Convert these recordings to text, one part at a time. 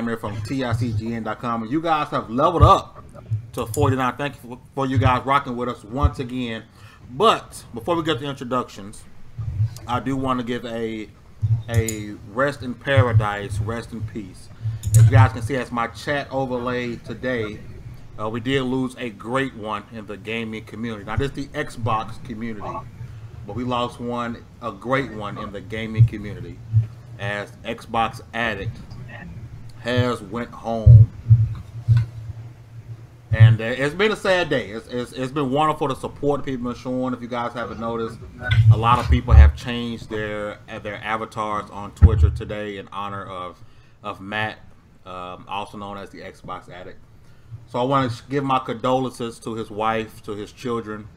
Gamer from TICGN.com. And you guys have leveled up to 49. Thank you for you guys rocking with us once again. But before we get to introductions, I do want to give a rest in paradise, rest in peace. As you guys can see, as my chat overlay today, we did lose a great one in the gaming community. Now, this is the Xbox community, but we lost a great one in the gaming community, as Xbox Addict has went home. And it's been a sad day. It's been wonderful to support people been showing. If you guys haven't noticed, a lot of people have changed their avatars on Twitter today in honor of Matt, also known as the Xbox Addict. So I want to give my condolences to his wife, to his children.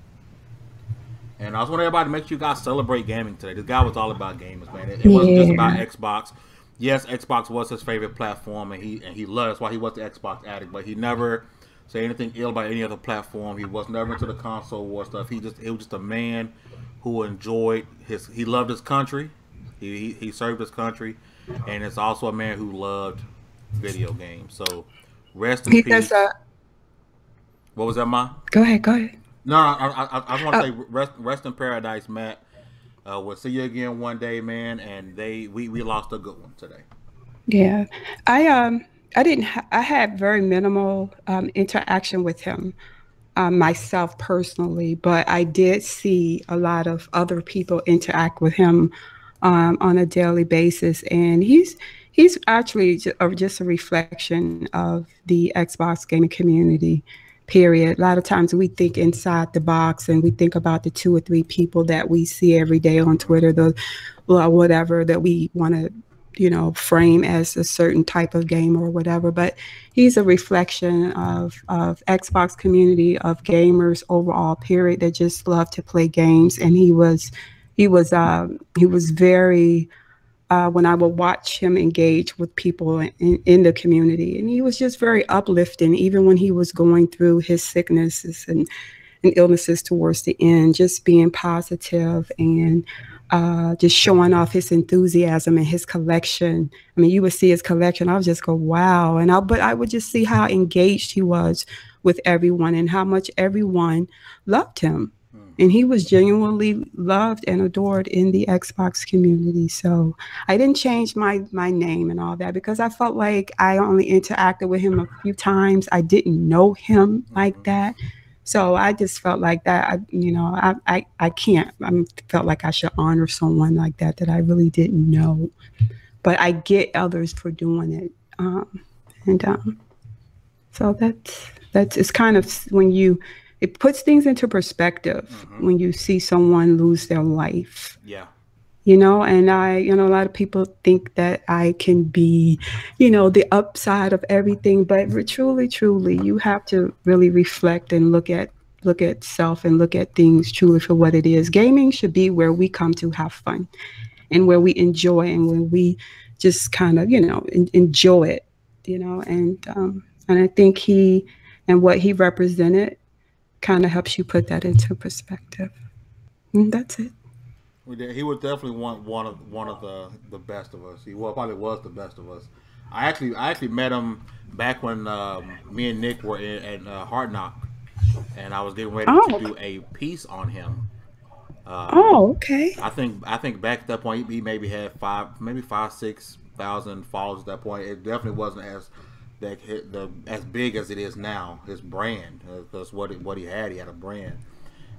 And I just want everybody to make sure you guys celebrate gaming today. This guy was all about gamers, man. It wasn't just about Xbox. Yes, Xbox was his favorite platform, and he loved. That's why he was the Xbox Addict. But he never say anything ill about any other platform. He was never into the console war stuff. He was just a man who enjoyed he loved his country. He served his country, and it's also a man who loved video games. So rest in peace. What was that, Ma? Go ahead. No, I just want to say rest in paradise, Matt. We'll see you again one day, man. And we lost a good one today. Yeah, I had very minimal interaction with him myself personally, but I did see a lot of other people interact with him on a daily basis, and he's actually just a reflection of the Xbox gaming community. Period. A lot of times we think inside the box, and we think about the 2 or 3 people that we see every day on Twitter, whatever that we want to, frame as a certain type of game or whatever. But he's a reflection of Xbox community, of gamers overall. Period. That just love to play games, and he was very. When I would watch him engage with people in the community. And he was just very uplifting, even when he was going through his sicknesses and illnesses towards the end, just being positive and just showing off his enthusiasm and his collection. I mean, you would see his collection. I would just go, wow. But I would just see how engaged he was with everyone and how much everyone loved him. And he was genuinely loved and adored in the Xbox community. So I didn't change my name and all that because I felt like I only interacted with him a few times. I didn't know him like that. So I just felt like that, I can't. I felt like I should honor someone like that I really didn't know. But I get others for doing it. So it's kind of when it puts things into perspective when you see someone lose their life. Yeah. And a lot of people think that I can be, the upside of everything, but truly, you have to really reflect and look at self and look at things truly for what it is. Gaming should be where we come to have fun and where we enjoy and when we just kind of, enjoy it, and I think he and what he represented kind of helps you put that into perspective. And that's it. He would definitely want one of the best of us. He probably was the best of us. I actually met him back when me and Nick were in Hard Knock, and I was getting ready to do a piece on him. Okay. I think back at that point he maybe had 5,000-6,000 followers at that point. It definitely wasn't as big as it is now. His brand, because what he had a brand,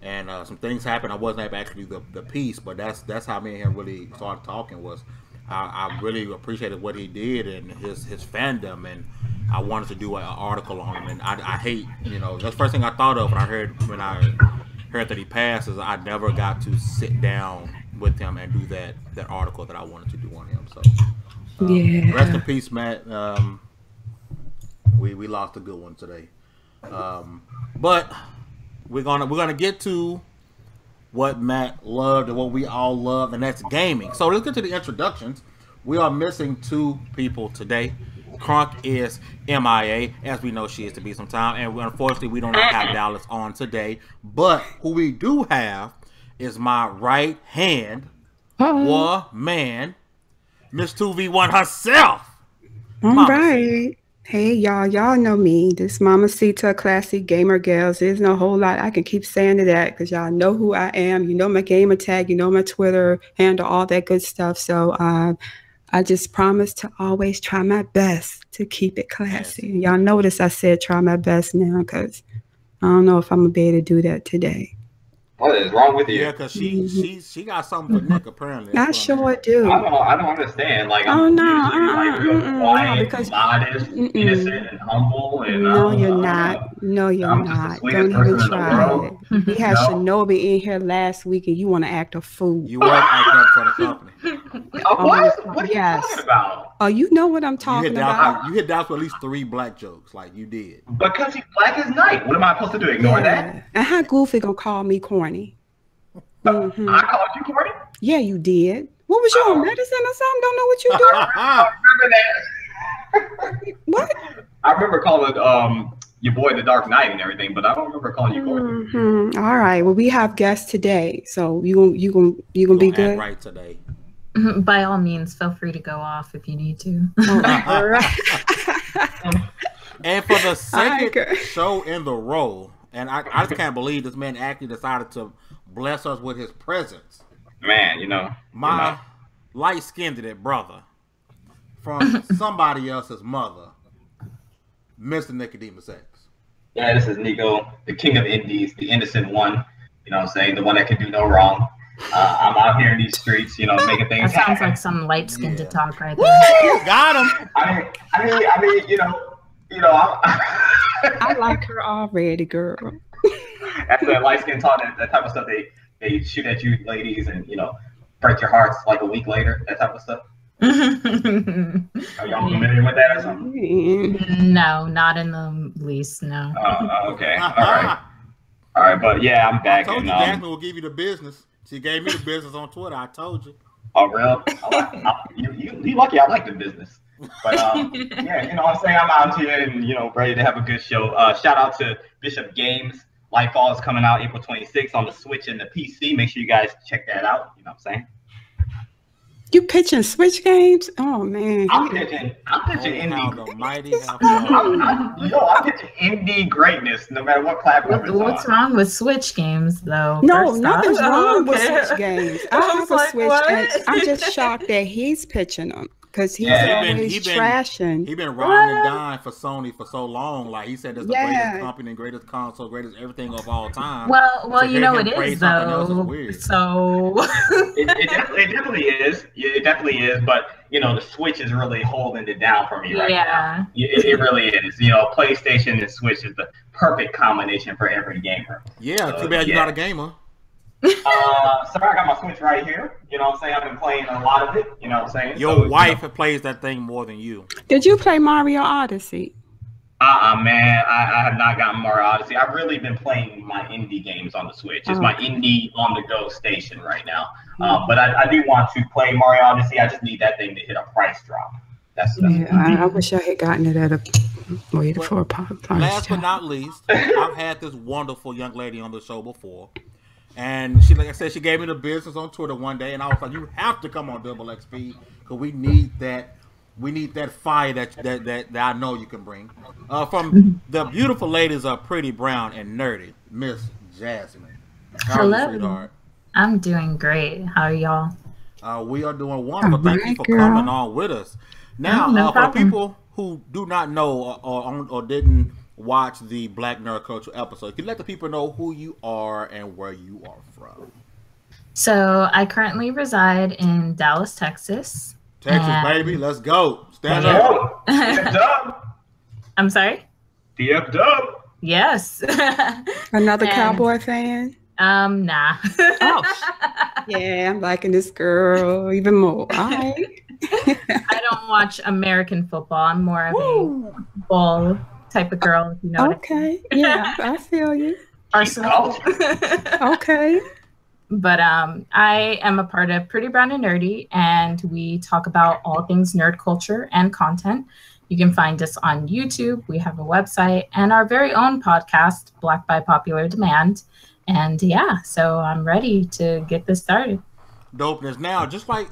and some things happened. I wasn't able to actually do the piece, but that's how me and him really started talking. Was I really appreciated what he did and his fandom, and I wanted to do an article on him. And I hate, that's the first thing I thought of when I heard that he passed. Is I never got to sit down with him and do that article that I wanted to do on him. So yeah, rest in peace, Matt. We lost a good one today, but we're gonna get to what Matt loved and what we all love, and that's gaming. So let's get to the introductions. We are missing 2 people today. Crunk is MIA, as we know she is to be sometime, and unfortunately we don't have Dallas on today. But who we do have is my right hand woman, Miss 2v1 herself, All Mama right. Hey, y'all know me. This Mama Sita Classic Gamer Gals. There's no whole lot I can keep saying to that because y'all know who I am. You know my gamer tag. You know my Twitter handle, all that good stuff. So I just promise to always try my best to keep it classy. Y'all notice I said try my best now because I don't know if I'm going to be able to do that today. What is wrong with you? Yeah, because she got something for Nick, apparently. I sure do. I don't understand. Like, Oh, I'm no. usually like real quiet, Because modest, innocent, and humble, and no, you're I don't not. know. No, you're I'm just the not. sweetest Don't even person in the try world. it. We had No. Shinobi in here last week and you want to act a fool. You was acting up for the company. What? What are you talking about? Oh, you know what I'm talking about. You hit down for at least 3 black jokes, like you did. Because he's black as night. What am I supposed to do? Ignore that? And how Goofy gonna call me corny? I called you corny? Yeah, you did. What was you on medicine or something? Don't know what you doing? I remember that. What? I remember calling your boy the Dark Knight and everything, but I don't remember calling you corny. All right. Well, we have guests today, so you gonna be good. Right today. By all means, feel free to go off if you need to. All right. And for the second show in the row, and I just can't believe this man actually decided to bless us with his presence. Man, my light-skinned brother from somebody else's mother, Mr. Nicodemus X. Yeah, this is Nico, the king of indies, the innocent one. You know what I'm saying? The one that can do no wrong. I'm out here in these streets, making things That sounds happen. like some light skin to talk right there. Got him. I mean, I like her already, girl. That's that light skin talk, that type of stuff they shoot at you ladies and, break your hearts like a week later, that type of stuff. Are y'all familiar with that or something? No, not in the least, no. Okay. All right, but yeah, I'm back. I told you Jasmine will give you the business. She gave me the business on Twitter. I told you. Oh, real? You lucky I like the business. But yeah, you know what I'm saying? I'm out here and, ready to have a good show. Shout out to Bishop Games. Lightfall is coming out April 26th on the Switch and the PC. Make sure you guys check that out. You know what I'm saying? You pitching Switch games? Oh man. I'm pitching indie. Almighty, I'm pitching indie greatness no matter what platform it's on. What's wrong with Switch games though? No, nothing's wrong with Switch games. I have a like, Switch and I'm just shocked that he's pitching them. Because he's always trashing. He's been riding and dying for Sony for so long. Like he said, it's the greatest company, greatest console, greatest everything of all time. Well, it is though. Is so it definitely is. It definitely is. But the Switch is really holding it down for me right now. It really is. PlayStation and Switch is the perfect combination for every gamer. Yeah. Too bad you're not a gamer. So I got my Switch right here. You know what I'm saying? I've been playing a lot of it. You know what I'm saying? Your wife plays that thing more than you. Did you play Mario Odyssey? Man, I have not gotten Mario Odyssey. I've really been playing my indie games on the Switch. It's my indie on-the-go station right now. But I do want to play Mario Odyssey. I just need that thing to hit a price drop. I wish I had gotten it at a for a price. Last but not least, I've had this wonderful young lady on the show before. And she, like I said, she gave me the business on Twitter one day, and I was like, "You have to come on Double XP because we need that fire that I know you can bring." From the beautiful ladies are Pretty Brown and Nerdy, Miss Jasmine. Hello, sweetheart? I'm doing great. How are y'all? We are doing wonderful. Thank you for coming on with us. Now, for the people who do not know or didn't watch the Black Nerd Culture episode, can you let the people know who you are and where you are from? So I currently reside in Dallas, Texas. Texas, baby, let's go. Stand up. I'm sorry? DF Dub. Yes. Another Cowboy fan? Nah. Yeah, I'm liking this girl even more. All right. I don't watch American football. I'm more of a ball type of girl, if you know what I mean. Yeah, I feel you. Arsenal. Okay. But I am a part of Pretty Brown and Nerdy, and we talk about all things nerd culture and content. You can find us on YouTube. We have a website and our very own podcast, Black by Popular Demand. And yeah, so I'm ready to get this started. dopeness. Now, just like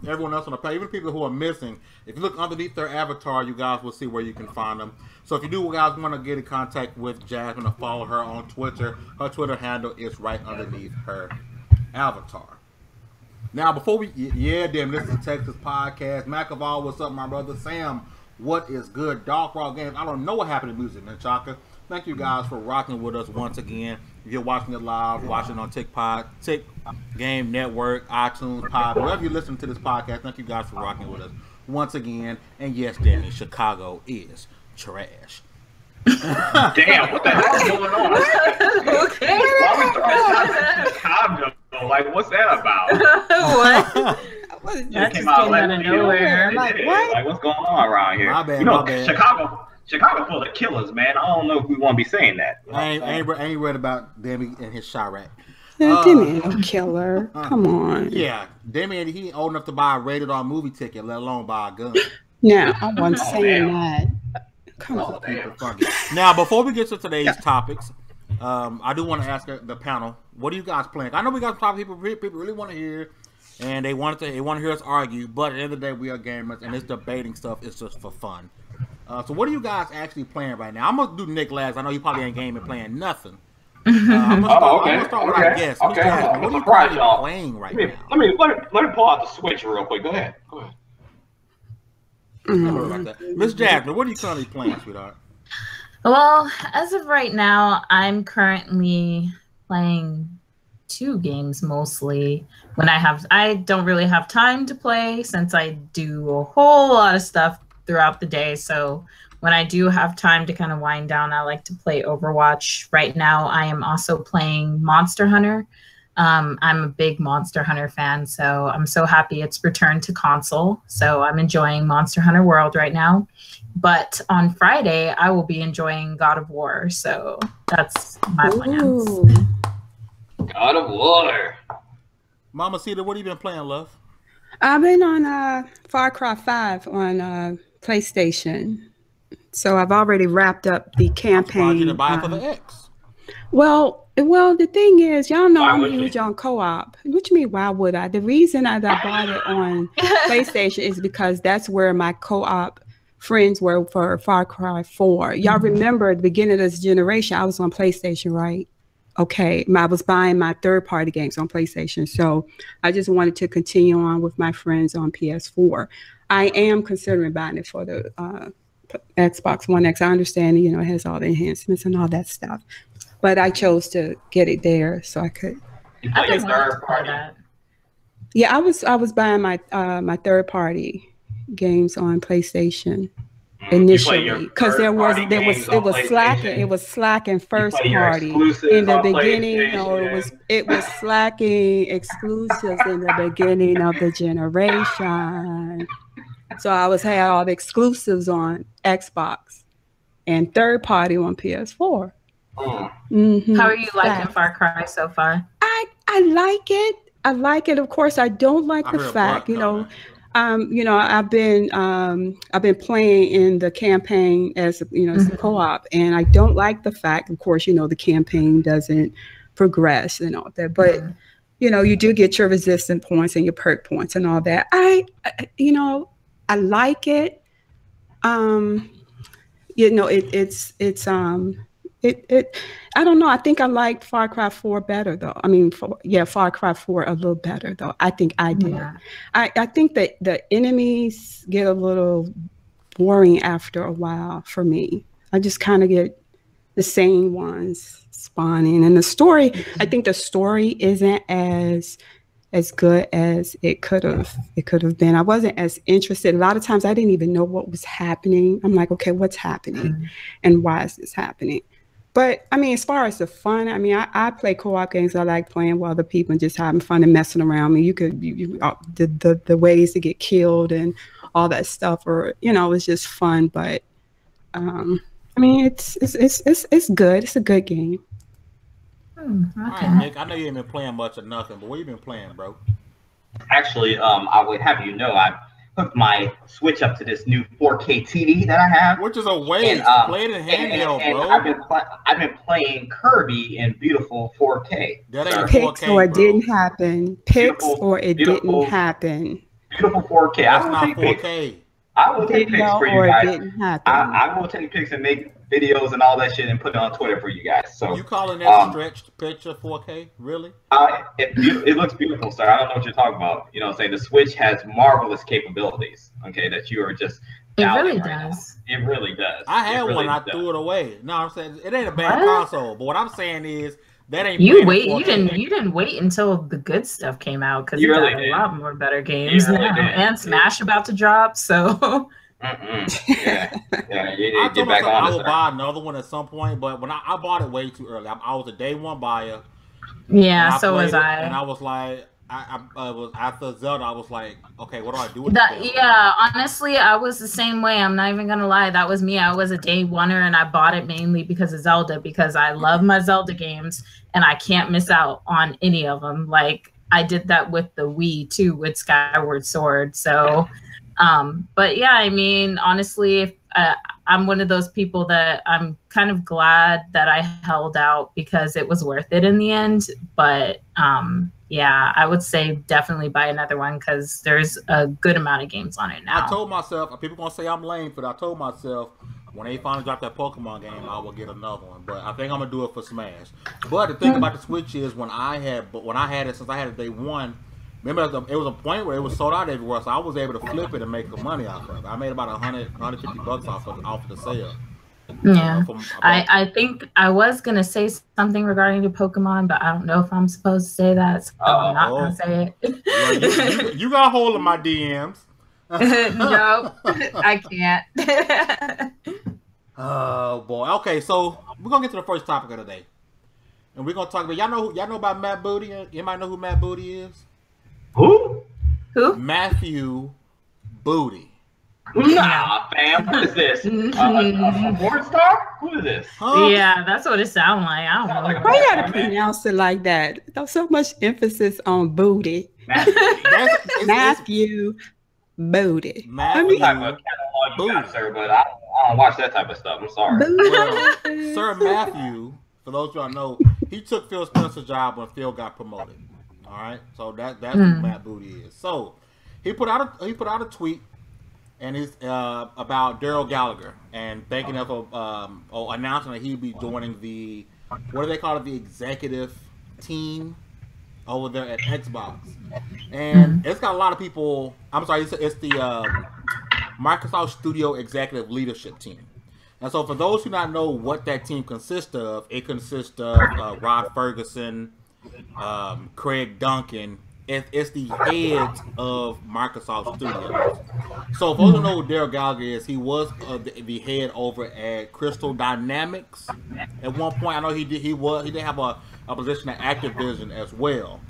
everyone else on the page, even people who are missing, if you look underneath their avatar, you guys will see where you can find them. So if you do guys want to get in contact with Jasmine or follow her on Twitter, her Twitter handle is right underneath her avatar. Now, before we, damn, this is a Texas podcast. McAvoy, what's up, my brother? Sam, what is good? Dark Raw Games. I don't know what happened to music, man, Chaka. Thank you guys for rocking with us once again. If you're watching it live, watching on Tick Game Network, iTunes, Pod, wherever you listen to this podcast, thank you guys for rocking with us once again. And yes, Danny, Chicago is trash. Damn, what the hell is going on? Okay. Why we throwing shots at Chicago? Like, what's that about? What? That just came out of nowhere. Like, what? Like, what's going on around here? My bad, you know, my bad. Chicago full of killers, man. I don't know if we want to be saying that. I ain't read about Demi and his Chirac. Demi ain't no killer. Come on. Yeah, Demi, he ain't old enough to buy a rated R movie ticket, let alone buy a gun. Now, I wasn't saying that. Come on. Now, before we get to today's topics, I do want to ask the panel, what are you guys playing? I know we got some topics people really want to hear, and they want to hear us argue, but at the end of the day, we are gamers, and this debating stuff is just for fun. So what are you guys actually playing right now? I'm going to do Nick last. I know you probably ain't gaming playing nothing. I'm going to start with our guest. Okay. Jasmine, what are you currently playing right now? Let me pull out the Switch real quick. Go ahead. Miss Jasmine, what are you currently playing, sweetheart? Well, as of right now, I'm currently playing 2 games mostly. I don't really have time to play since I do a whole lot of stuff throughout the day. So when I do have time to kind of wind down, I like to play Overwatch. Right now, I am also playing Monster Hunter. I'm a big Monster Hunter fan, so I'm so happy it's returned to console. So I'm enjoying Monster Hunter World right now. But on Friday, I will be enjoying God of War. So that's my plans. God of War. Mama Cedar, what have you been playing, love? I've been on Far Cry 5 on PlayStation. So I've already wrapped up the campaign. You to buy it for the X. Well, the thing is, y'all know I'm huge on co-op. What you mean, why would I? The reason I bought it on PlayStation is because that's where my co-op friends were for Far Cry 4. Y'all remember at the beginning of this generation, I was on PlayStation, right? Okay, I was buying my third-party games on PlayStation. So I just wanted to continue on with my friends on PS4. I am considering buying it for the Xbox One X. I understand, it has all the enhancements and all that stuff. But I chose to get it there so I could. I just third party. Yeah, I was buying my my third party games on PlayStation initially because it was slacking first party in the beginning. It was slacking exclusives in the beginning of the generation. So I had all the exclusives on Xbox and third party on PS4. Mm-hmm. How are you liking Far Cry so far? I like it. I like it. Of course, I don't like the fact, I've been playing in the campaign as as a co-op, and I don't like the fact, of course, the campaign doesn't progress and all that, but you do get your resistance points and your perk points and all that. I like it. I don't know. I think I liked Far Cry 4 better, though. Far Cry 4 a little better, though. I think I did. Yeah. I think that the enemies get a little boring after a while for me. I just kind of get the same ones spawning. And the story, I think the story isn't as good as it could have been. I wasn't as interested. A lot of times I didn't even know what was happening. I'm like, okay, what's happening? And why is this happening? But as far as the fun, I play co-op games. I like playing with other people and just having fun and messing around. The ways to get killed and all that stuff, or it's just fun. But it's good. It's a good game. Okay. All right, Nick. I know you ain't been playing much or nothing, but what you been playing, bro? Actually, I would have you know, hooked my Switch up to this new 4K TV that I have, which is a waste. Play it in handheld, bro. I've been playing Kirby in beautiful 4K. That ain't 4K, Picks or it bro. didn't happen. Picks or it didn't happen. Beautiful 4K. That's not 4K. I will take pics for you guys. It didn't happen. I will take pics and make videos and all that shit and put it on Twitter for you guys. So you calling that stretched picture 4K? Really? It looks beautiful, sir. I don't know what you're talking about. You know what I'm saying? The Switch has marvelous capabilities, okay, that you are just It really does. It really does. I had one, I threw it away. No, I'm saying it ain't a bad console, but what I'm saying is that ain't you didn't wait until the good stuff came out, because you really got a lot more better games now, and Smash about to drop, so yeah, I told myself I will buy another one at some point, but when I bought it way too early. I was a day one buyer. Yeah, so was I. And I was like, I was after Zelda. I was like, okay, what do I do with that? Yeah, honestly, I was the same way. I'm not even gonna lie. That was me. I was a day oneer, and I bought it mainly because of Zelda, because I love my Zelda games, and I can't miss out on any of them. Like I did that with the Wii too, with Skyward Sword. So, but yeah, I mean, honestly, if I'm one of those people that I'm kind of glad that I held out, because it was worth it in the end. But yeah, I would say definitely buy another one, because there's a good amount of games on it now. I told myself, people gonna say I'm lame for that. I told myself when they finally drop that Pokemon game, I will get another one. But I think I'm gonna do it for Smash. But the thing about the Switch is when I had it, since I had it day one, remember it was a point where it was sold out everywhere, so I was able to flip it and make the money off of it. I made about $150 off of the sale. Yeah, I think I was gonna say something regarding the Pokemon, but I don't know if I'm supposed to say that, so I'm not gonna say it. Yeah, you got a hold of my DMs. No, I can't. Oh boy. Okay, so we're gonna get to the first topic of the day, and we're gonna talk about y'all know about Matt Booty. Anybody know who Matt Booty is? Who? Matthew Booty. Nah, fam. What is this? A porn star? Who is this? Huh? Yeah, that's what it sounds like. I don't know. Why you gotta pronounce it like that? There's so much emphasis on booty. Matthew Booty. Matthew type of catalog you got, sir, but I don't watch that type of stuff. I'm sorry. Well, Sir Matthew, for those of y'all know, he took Phil Spencer's job when Phil got promoted. All right, so that's who Matt Booty is. So he put out a tweet, and it's about Daryl Gallagher, and thanking him for announcing that he'd be joining the, what do they call it, the executive team over there at Xbox. And it's got a lot of people. I'm sorry, it's the Microsoft Studio Executive Leadership Team. And so for those who not know what that team consists of, it consists of Rod Ferguson, Craig Duncan. It's the heads of Microsoft Studios. So for those who know who Daryl Gallagher is, he was the head over at Crystal Dynamics. At one point, I know he did have a position at Activision as well.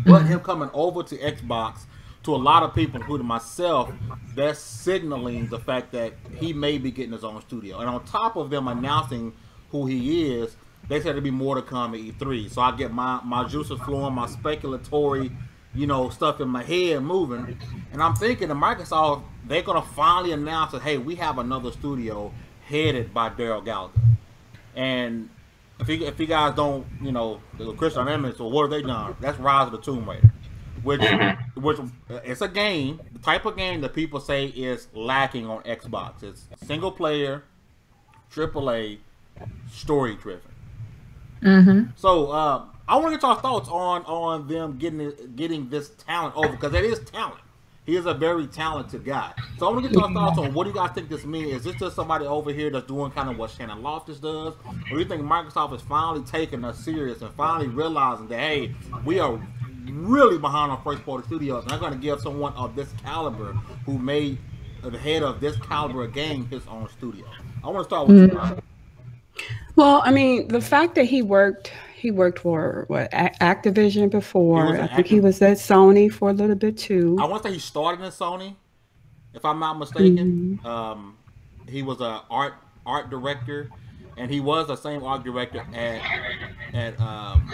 But him coming over to Xbox, to a lot of people, including myself, that's signaling the fact that he may be getting his own studio. And on top of them announcing who he is, they said there'd be more to come at E3. So I get my juices flowing, my speculatory, stuff in my head moving. And I'm thinking that Microsoft, they're going to finally announce that, hey, we have another studio headed by Daryl Gallagher. And if you guys don't, the Crystal Dynamics, or what have they done? That's Rise of the Tomb Raider. Which it's a game, the type of game that people say is lacking on Xbox. It's single player, AAA, story driven. So I want to get your thoughts on them getting this talent over, because it is talent. He is a very talented guy. So I want to get your thoughts on what do you guys think this means? Is this just somebody over here that's doing kind of what Shannon Loftus does? Or do you think Microsoft is finally taking us serious and finally realizing that, hey, we are really behind on first party studios, and I'm going to give someone of this caliber, who made the head of this caliber of game, his own studio? I want to start with you. Well, I mean, the fact that he worked for Activision before. I think he was at Sony for a little bit too. I want to say he started in Sony, if I'm not mistaken. He was a art director, and he was the same art director at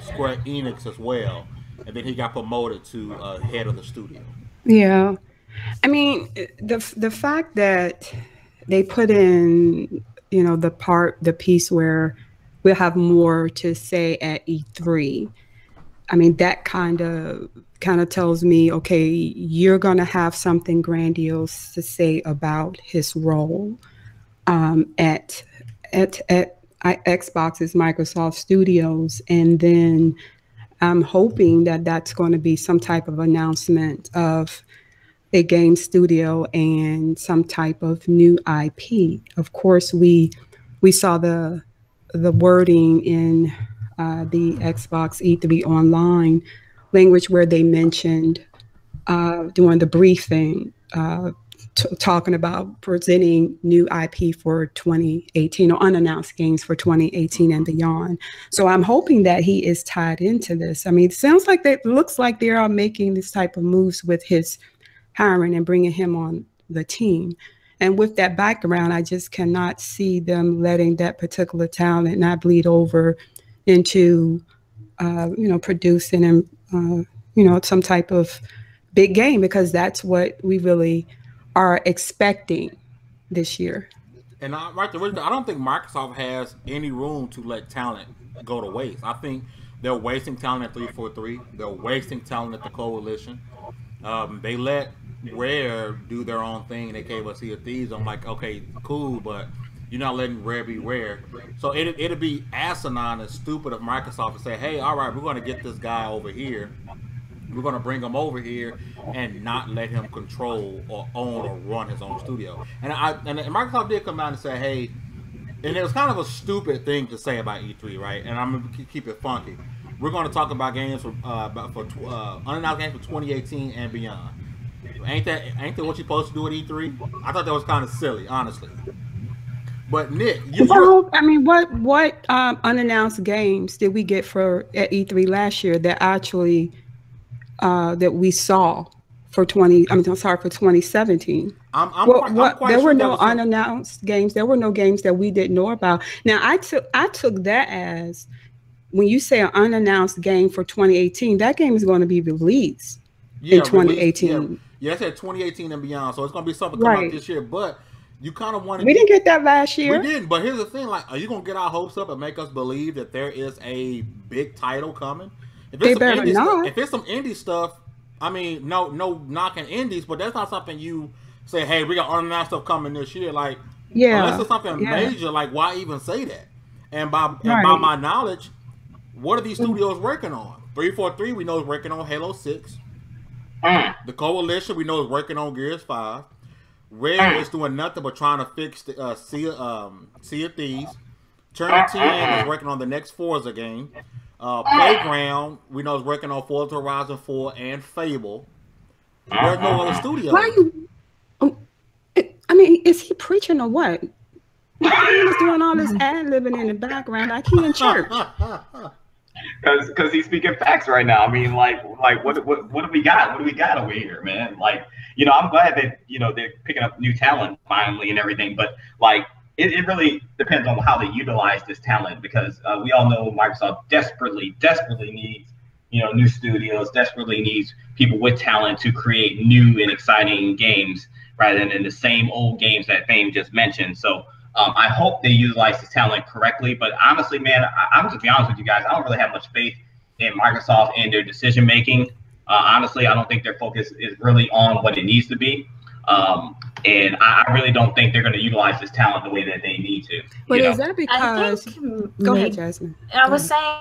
Square Enix as well. And then he got promoted to head of the studio. Yeah. I mean, the fact that they put in, the piece where we'll have more to say at E3. I mean, that kind of tells me, okay, you're going to have something grandiose to say about his role at Xbox's Microsoft Studios, and then I'm hoping that that's going to be some type of announcement of a game studio and some type of new IP. Of course, we saw the wording in the Xbox E3 online language where they mentioned during the briefing talking about presenting new IP for 2018 or unannounced games for 2018 and beyond. So I'm hoping that he is tied into this. I mean, it sounds like looks like they are making this type of moves with his hiring and bringing him on the team. And with that background, I just cannot see them letting that particular talent not bleed over into, producing and, some type of big game, because that's what we really are expecting this year. And I don't think Microsoft has any room to let talent go to waste. I think they're wasting talent at 343. They're wasting talent at the Coalition. They let Rare do their own thing. They gave us Sea of Thieves. I'm like, okay, cool, but you're not letting Rare be Rare. So it'd be asinine and stupid of Microsoft to say, hey, all right, we're going to get this guy over here. We're going to bring him over here and not let him control or own or run his own studio. And Microsoft did come out and say, hey, and it was kind of a stupid thing to say about E3, right? And I'm going to keep it funky. We're going to talk about games for unannounced games for 2018 and beyond. Ain't that what you're supposed to do at E3? I thought that was kind of silly, honestly. But Nick, what unannounced games did we get at E3 last year that actually that we saw for 2017? There were no unannounced games. There were no games that we didn't know about. Now I took that as, when you say an unannounced game for 2018, that game is going to be released in 2018. Yeah, I said 2018 and beyond. So it's going to be something coming out this year. But you kind of want to. We didn't get that last year. We didn't. But here's the thing: like, are you going to get our hopes up and make us believe that there is a big title coming? They better not. If it's some indie stuff, I mean, no knocking indies, but that's not something you say, hey, we got unannounced stuff coming this year. Like, unless it's something major, like, why even say that? And by my knowledge, what are these studios working on? 343, we know is working on Halo 6. The Coalition, we know, is working on Gears 5. Rare is doing nothing but trying to fix the Sea of Thieves. Turn 10 is working on the next Forza game. Playground, we know, is working on Forza Horizon 4 and Fable. There's no other studio. Why are you? I mean, is he preaching or what? He was doing all this ad-libbing in the background like he in church. Because he's speaking facts right now. I mean, like what do we got? What do we got over here, man? Like, I'm glad that they're picking up new talent finally and everything, but like it really depends on how they utilize this talent, because we all know Microsoft desperately needs new studios, desperately needs people with talent to create new and exciting games rather than the same old games that Fame just mentioned. So I hope they utilize this talent correctly. But honestly, man, I'm just be honest with you guys. I don't really have much faith in Microsoft and their decision making. Honestly, I don't think their focus is really on what it needs to be. And I really don't think they're going to utilize this talent the way that they need to. But is that because? Go ahead, Jasmine. I was saying,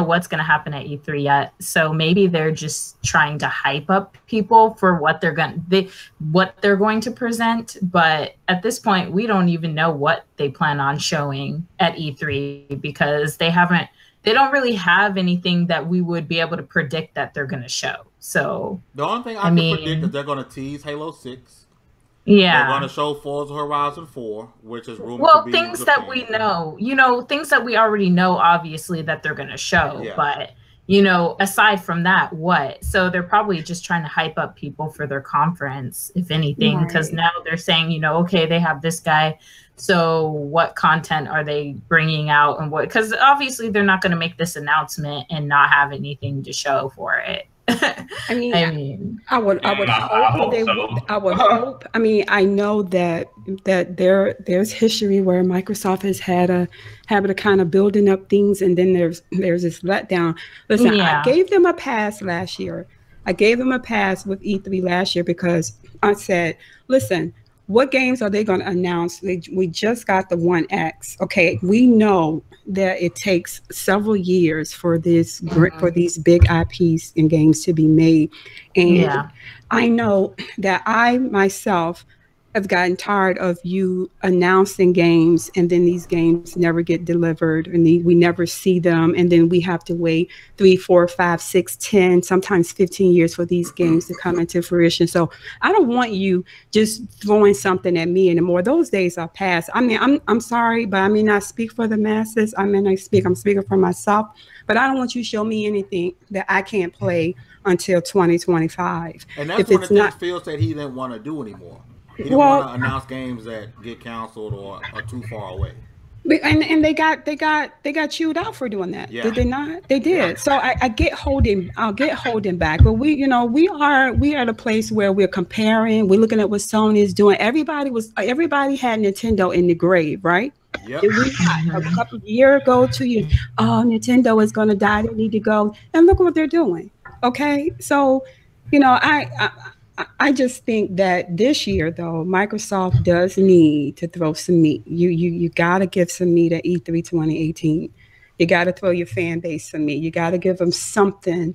what's going to happen at E3 yet, so maybe they're just trying to hype up people for what they're going to present. But at this point, we don't even know what they plan on showing at E3, because they don't really have anything that we would be able to predict that they're going to show. So the only thing I can predict is they're going to tease Halo 6. Yeah, they're going to show Forza Horizon 4, which is rumored to be things that we know, things that we already know, obviously, that they're going to show. Yeah. But aside from that, what? So they're probably just trying to hype up people for their conference, if anything, because now they're saying, okay, they have this guy. So what content are they bringing out, and what? Because obviously they're not going to make this announcement and not have anything to show for it. I mean, I mean, I would hope that they would. I would hope. I mean, I know that there's history where Microsoft has had a habit of kind of building up things, and then there's this letdown. Listen, I gave them a pass last year. I gave them a pass with E3 last year because I said, listen, what games are they going to announce? We just got the One X. Okay, we know that it takes several years for these big IPs and games to be made, and I know that I myself have gotten tired of you announcing games and then these games never get delivered and we never see them, and then we have to wait 3, 4, 5, 6, 10, sometimes 15 years for these games to come into fruition. So I don't want you just throwing something at me anymore. Those days are past. I mean, I'm sorry, but I may not speak for the masses. I'm speaking for myself, but I don't want you to show me anything that I can't play until 2025. And that's one of the things Phil said he didn't want to do anymore. He didn't want to announce games that get canceled or are too far away. And they got chewed out for doing that. Yeah. Did they not? They did. Yeah. So I'll get holding back. But we are at a place where we're comparing. We're looking at what Sony is doing. Everybody had Nintendo in the grave, right? Yep. A couple of years ago, 2 years. Oh, Nintendo is going to die. They need to go. And look what they're doing. Okay, so I just think that this year, though, Microsoft does need to throw some meat. You got to give some meat at E3 2018. You got to throw your fan base some meat. You got to give them something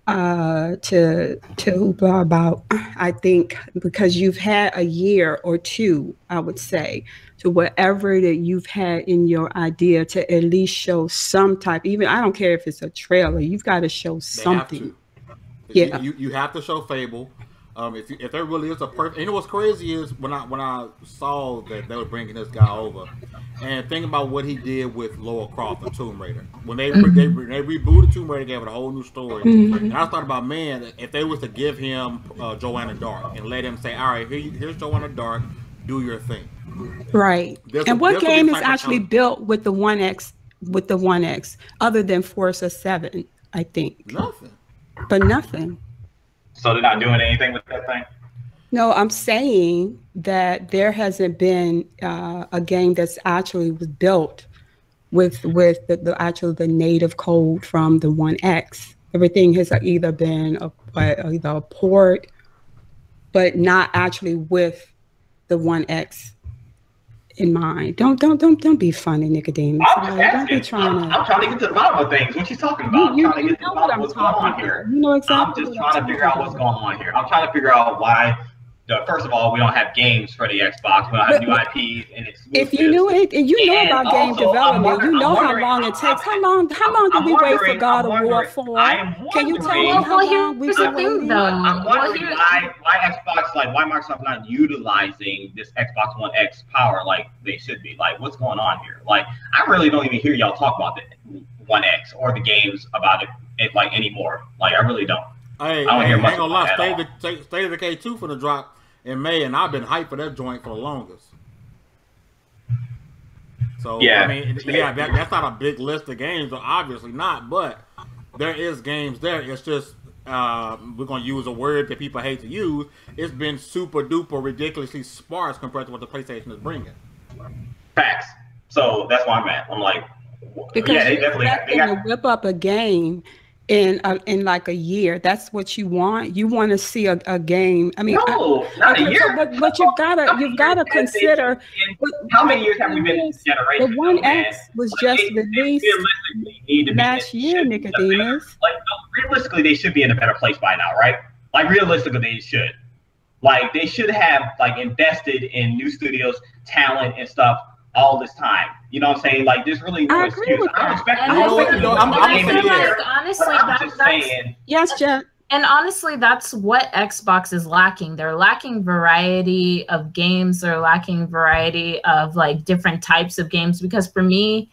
to hoopla about. I think because you've had a year or two, I would say, to whatever that you've had in your idea to at least show some type. Even I don't care if it's a trailer. You've got to show something. Yeah, you have to show Fable. If there really is a perfect, you know what's crazy is when I saw that they were bringing this guy over, and think about what he did with Lara Croft and Tomb Raider. When they rebooted Tomb Raider, gave it a whole new story. And I thought about, man, if they was to give him Joanna Dark and let him say, all right, here's Joanna Dark, do your thing. Right. And what game is actually built with the One X other than Forza 7? I think nothing. But nothing. So they're not doing anything with that thing? No, I'm saying that there hasn't been a game that's actually was built with the native code from the One X. Everything has either been either a port, but not actually with the One X in mind. Don't be funny, Nicodemus. Don't be trying to. I'm trying to get to the bottom of things. What you talking about? I'm trying to get to the bottom of what's going on here. You know exactly. I'm just trying to figure out what's going on here. I'm trying to figure out why. First of all, we don't have games for the Xbox. We don't have new IPs and exclusives. If you knew it, and you know about game development, you know how long it takes. How long did we wait for God of War 4? Can you tell me how long we've been waiting? I'm wondering why Xbox, why Microsoft not utilizing this Xbox One X power like they should be. Like, what's going on here? Like, I really don't even hear y'all talk about the One X or the games about it like anymore. Like, I really don't. I don't hear much about that. State of Decay 2 for the drop in May, and I've been hyped for that joint for the longest. So yeah, I mean, that's not a big list of games, obviously not, but there is games there. It's just we're gonna use a word that people hate to use. It's been super duper ridiculously sparse compared to what the PlayStation is bringing. Facts. So that's why I'm at. I'm like, because they got to whip up a game in like a year. That's what you want. You want to see a game. I mean, not a year. But you've gotta consider. How many years have we been in this generation? The One X was just released last year, Nicodemus. Like, realistically, they should be in a better place by now, right? Like, realistically, they should. Like, they should have invested in new studios, talent, and stuff all this time. You know what I'm saying? Like, there's really no excuse. I'm expecting. Yes, Jeff. And honestly, that's what Xbox is lacking. They're lacking variety of games. They're lacking variety of different types of games. Because for me,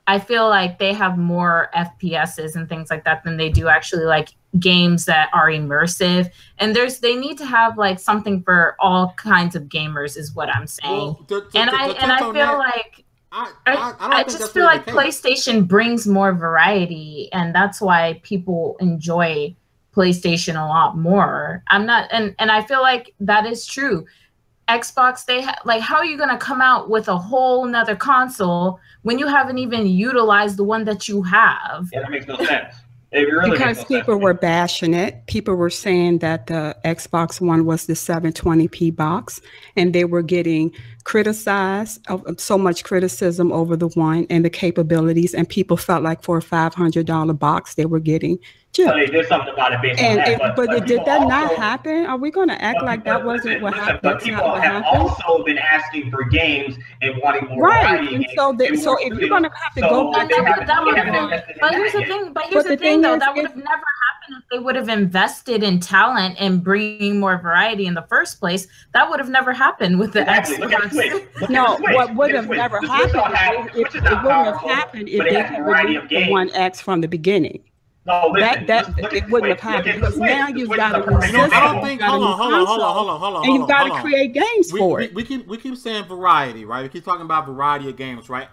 I feel like they have more FPSs and things like that than they do actually games that are immersive. And they need to have something for all kinds of gamers, is what I'm saying. I just feel like PlayStation brings more variety, and that's why people enjoy PlayStation a lot more. I'm not, and I feel like that is true. Xbox, like, how are you going to come out with a whole nother console when you haven't even utilized the one that you have? Yeah, that makes no sense. It really because people were bashing it. People were saying that the Xbox One was the 720p box, and they were getting criticized, so much criticism over the one and the capabilities, and people felt like for a $500 box they were getting so they did something about it based on that. But did that not happen? Are we going to act like that wasn't what happened? But people have also been asking for games and wanting more variety. And so if you're going to have to go back, but here's the thing, though, that would have never happened if they would have invested in talent and bringing more variety in the first place. That would have never happened with the Xbox. No, what would have never happened? It wouldn't have happened if they had removed the One X from the beginning. No, listen, it wouldn't have happened because now you've got to resist. I don't think. Hold on. And you've got to create games for it. We keep saying variety, right? We keep talking about variety of games, right?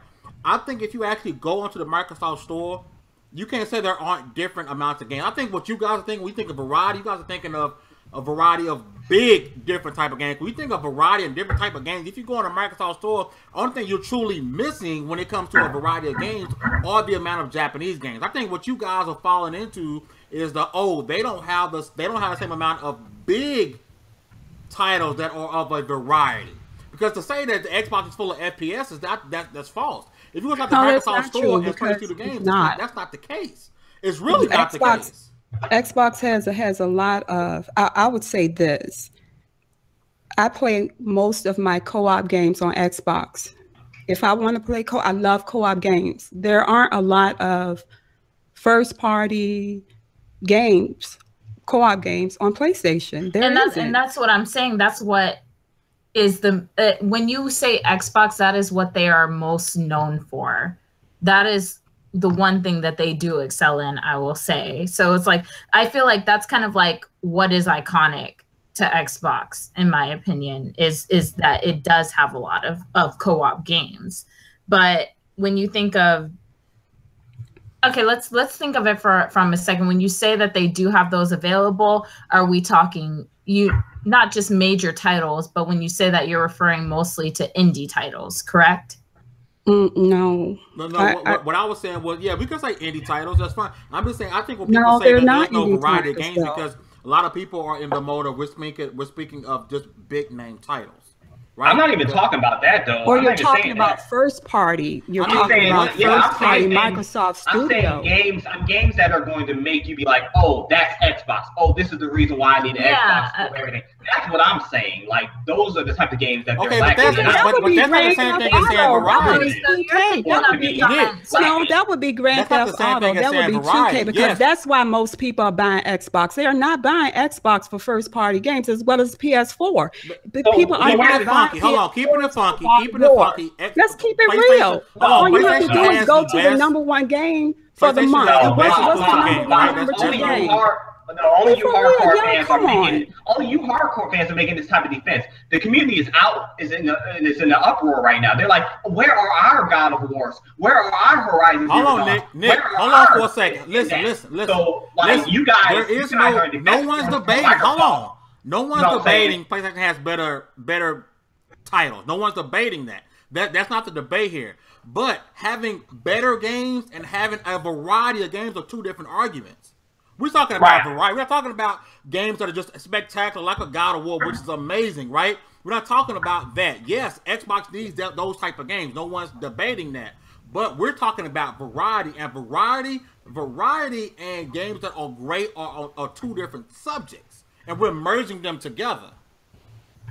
I think if you actually go onto the Microsoft Store, you can't say there aren't different amounts of games. I think what you guys are thinking, we think of variety. You guys are thinking of a variety of big different type of games. When you think of variety and different type of games, if you go on the Microsoft Store, the only thing you're truly missing when it comes to a variety of games are the amount of Japanese games. I think what you guys are falling into is they don't have the same amount of big titles that are of a variety. Because to say that the Xbox is full of FPS is that's false. If you look at the Microsoft Store and play through the games, that's not the case. It's really not the case. Xbox has a lot of, I would say this. I play most of my co-op games on Xbox. If I want to play I love co-op games. There aren't a lot of first-party games, co-op games on PlayStation. And that's what I'm saying. That's what is when you say Xbox, that is what they are most known for. That is the one thing that they do excel in, I will say. So it's like, I feel like that's kind of like what is iconic to Xbox, in my opinion, is that it does have a lot of co-op games. But when you think of, okay, let's think of it from a second. When you say that they do have those available, are we talking not just major titles, but when you say that, you're referring mostly to indie titles, correct? No. What I was saying was, yeah, we can say indie titles. That's fine. I'm just saying, I think when people say that there's no variety of games, because a lot of people are in the mode of we're speaking of just big name titles. Right? I'm not even talking about that though. Or you're talking about first party. You're talking about first party Microsoft Studio. I'm games that are going to make you be like, oh, that's Xbox. Oh, this is the reason why I need an Xbox for everything. That's what I'm saying. Like, those are the type of games that they're lacking. That would be Grand Theft Auto. No, that would be Grand Theft Auto. That would be 2K, because that's why most people are buying Xbox. They are not buying Xbox for first party games as well as PS4. But people are not buying. Hold on, keeping it funky. Let's keep it real. All you have to do is go to the #1 game for the month. What's the number 2 game? Only you hardcore fans are making this type of defense. The community is in the uproar right now. They're like, where are our God of Wars? Where are our Horizons? Hold on, Nick. Hold on for a second. Listen. So, like, you guys, there is no one's debating. Hold on. No one's debating PlayStation has better titles. No one's debating that. That's not the debate here. But having better games and having a variety of games are two different arguments. We're talking about variety. We're not talking about games that are just spectacular, like a God of War, which is amazing, right? We're not talking about that. Yes, Xbox needs those type of games. No one's debating that. But we're talking about variety, and variety and games that are great are two different subjects, and we're merging them together.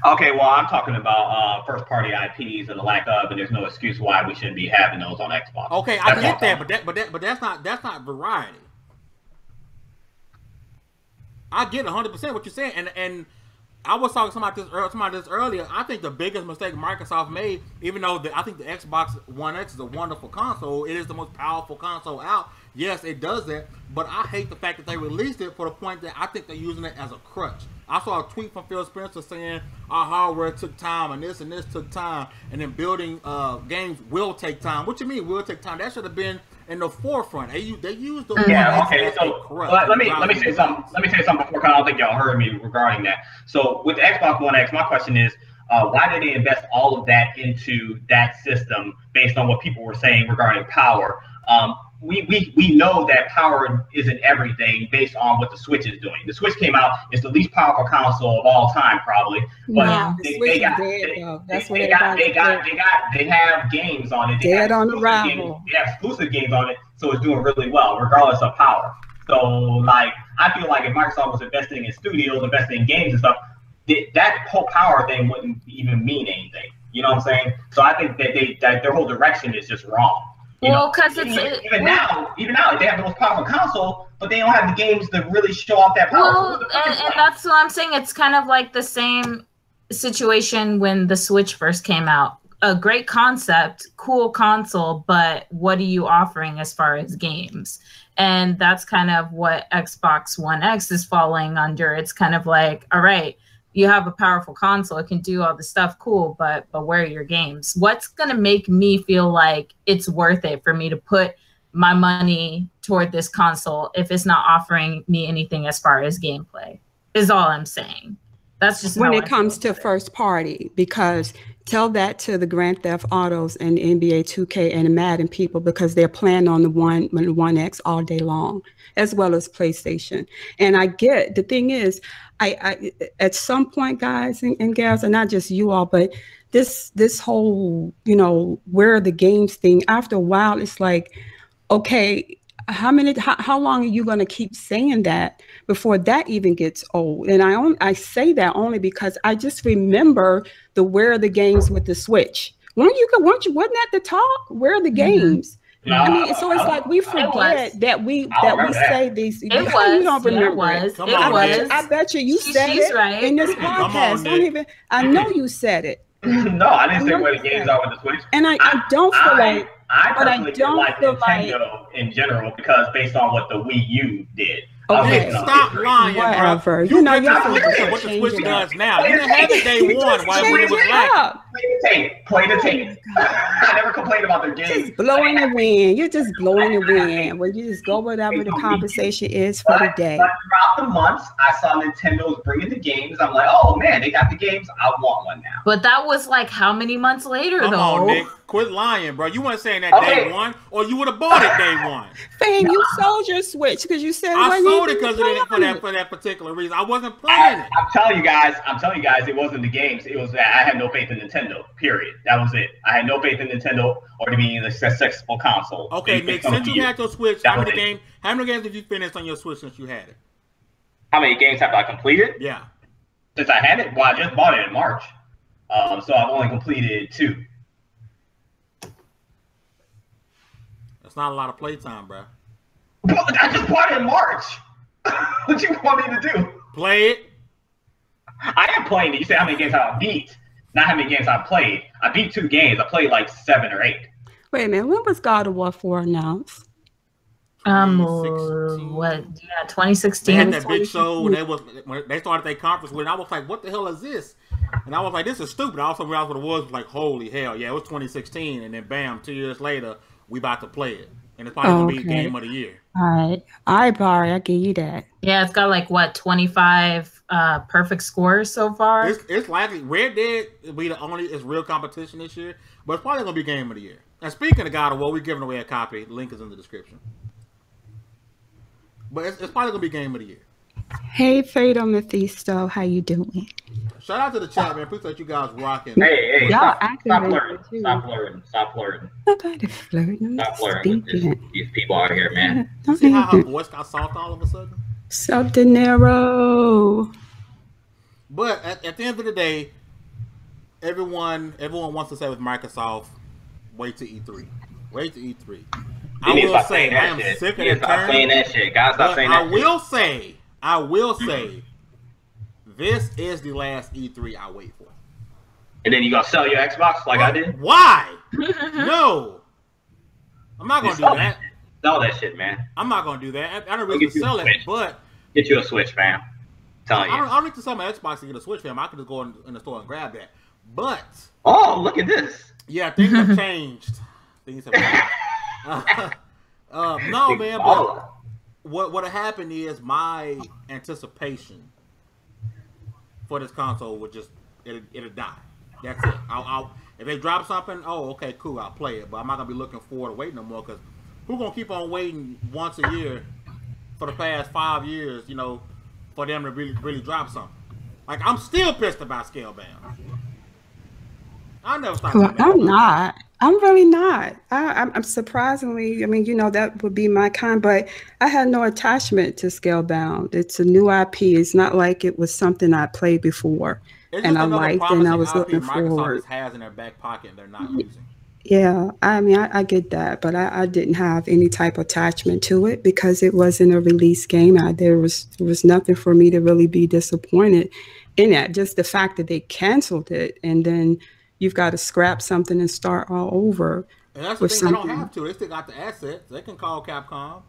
Okay, well, I'm talking about first-party IPs and the lack of, and there's no excuse why we shouldn't be having those on Xbox. Okay, I get that, but that's not variety. I get 100% what you're saying, and I was talking about this earlier. I think the biggest mistake Microsoft made, even though I think the Xbox One X is a wonderful console, it is the most powerful console out. Yes, it does that, but I hate the fact that they released it for the point that I think they're using it as a crutch. I saw a tweet from Phil Spencer saying our hardware took time and this took time, and then building games will take time. What you mean will take time? That should have been in the forefront. They use the yeah. Okay, so let me say something. Let me say something before, because I don't think y'all heard me regarding that. So with the Xbox One X, my question is, why did they invest all of that into that system based on what people were saying regarding power? We know that power isn't everything based on what the Switch is doing. The Switch came out, it's the least powerful console of all time, probably. But they have games on it. Dead on arrival. They have exclusive games on it, so it's doing really well, regardless of power. So, like, I feel like if Microsoft was investing in studios, investing in games and stuff, that whole power thing wouldn't even mean anything. You know what I'm saying? So I think that their whole direction is just wrong. Well, because even now, they have the most powerful console, but they don't have the games to really show off that power. Well, and that's what I'm saying. It's kind of like the same situation when the Switch first came out. A great concept, cool console, but what are you offering as far as games? And that's kind of what Xbox One X is falling under. It's kind of like, all right, you have a powerful console, it can do all the stuff, cool, but where are your games? What's going to make me feel like it's worth it for me to put my money toward this console if it's not offering me anything as far as gameplay, is all I'm saying. That's just when it comes to first party, because tell that to the Grand Theft Autos and NBA 2K and the Madden people, because they're playing on the One X all day long, as well as PlayStation. And I get, the thing is, I at some point, guys and gals, and not just you all, but this whole, where are the games thing, after a while, it's like, okay, how long are you going to keep saying that before that even gets old? And I say that only because I just remember the where are the games with the Switch. Wasn't that the talk? Where are the games? No, I mean, so it's like we forget that we say these. You don't remember it. Come on, I bet you said it right. in this podcast. I know you said it. No, I didn't say where the games are with the Switch. And I don't feel like. I personally don't like Nintendo in general, because based on what the Wii U did. Okay, stop lying, whatever. Bro. You're what the Switch does now. You didn't have it day one when it was lacking. Play the tape. I never complained about their games. Just blowing the wind. You're just blowing the wind. When you just go whatever the conversation is for the day. But throughout the months, I saw Nintendo's bringing the games. I'm like, oh man, they got the games. I want one now. But that was like how many months later, Come though? on, Nick. Quit lying, bro. You weren't saying that day one, or you would have bought it day one. Fame, you sold your Switch because you said I sold it because for that particular reason. I wasn't playing it. I'm telling you guys, it wasn't the games. It was that I had no faith in Nintendo. Period. That was it. I had no faith in Nintendo or to be a successful console. Okay, Nick. Since you had your Switch, how many games did you finish on your Switch since you had it? How many games have I completed? Yeah. Since I had it, well, I just bought it in March, so I've only completed 2. That's not a lot of playtime, bro. I just bought it in March. What you want me to do? Play it. I am playing it. You say how many games have I beat? Not how many games I've played. I beat 2 games. I played like 7 or 8. Wait a minute. When was God of War 4 announced? 2016. They had that big show when they started their conference with it. I was like, what the hell is this? And I was like, this is stupid. I also realized what it was like, holy hell. Yeah, it was 2016. And then bam, 2 years later, we about to play it. And it's probably going to be game of the year. All right, Barry, I give you that. Yeah, it's got like, 25 perfect scores so far? It's likely. Red Dead will be the only real competition this year. But it's probably going to be game of the year. And speaking of God of War, we're giving away a copy. The link is in the description. But it's probably going to be game of the year. Hey, Fredo Mephisto, how you doing? Shout out to the chat, man. Appreciate you guys rocking. Hey, y'all stop flirting. Stop flirting. Nobody flirting. Stop flirting with these people out here, man. See how her voice got soft all of a sudden? Sub De Niro. But at the end of the day, everyone wants to say with Microsoft, wait to E3. Wait to E3. I will say, I am sick of the term. Stop saying that shit. Guys, stop saying that shit. I will say, this is the last E3 I wait for. And then you gonna sell your Xbox like I did? Why? No. I'm not gonna do that. Sell that shit, man. I'm not gonna do that. I don't really sell it, but get you a Switch, fam. Telling you. I don't need to sell my Xbox to get a Switch, fam. I can just go in the store and grab that. But oh, look at this. Yeah, things have changed. Things have changed. No, man, but what happened is my anticipation for this console would just it'll die. That's it. I'll if they drop something, oh okay, cool, I'll play it. But I'm not gonna be looking forward to waiting no more because who's gonna keep on waiting once a year for the past 5 years, you know, for them to really drop something. Like I'm still pissed about Scalebound. I never stopped. Well, I'm not. I'm really not. I'm surprisingly. I mean, you know, that would be my kind, but I had no attachment to Scalebound. It's a new IP. It's not like it was something I played before and I liked and I was looking forward. Microsoft has in their back pocket and they're not using. Yeah, I mean, I get that, but I didn't have any type of attachment to it because it wasn't a release game. There was nothing for me to really be disappointed in that. Just the fact that they canceled it and then you've got to scrap something and start all over. And that's the thing, they don't have to. They still got the assets. They can call Capcom.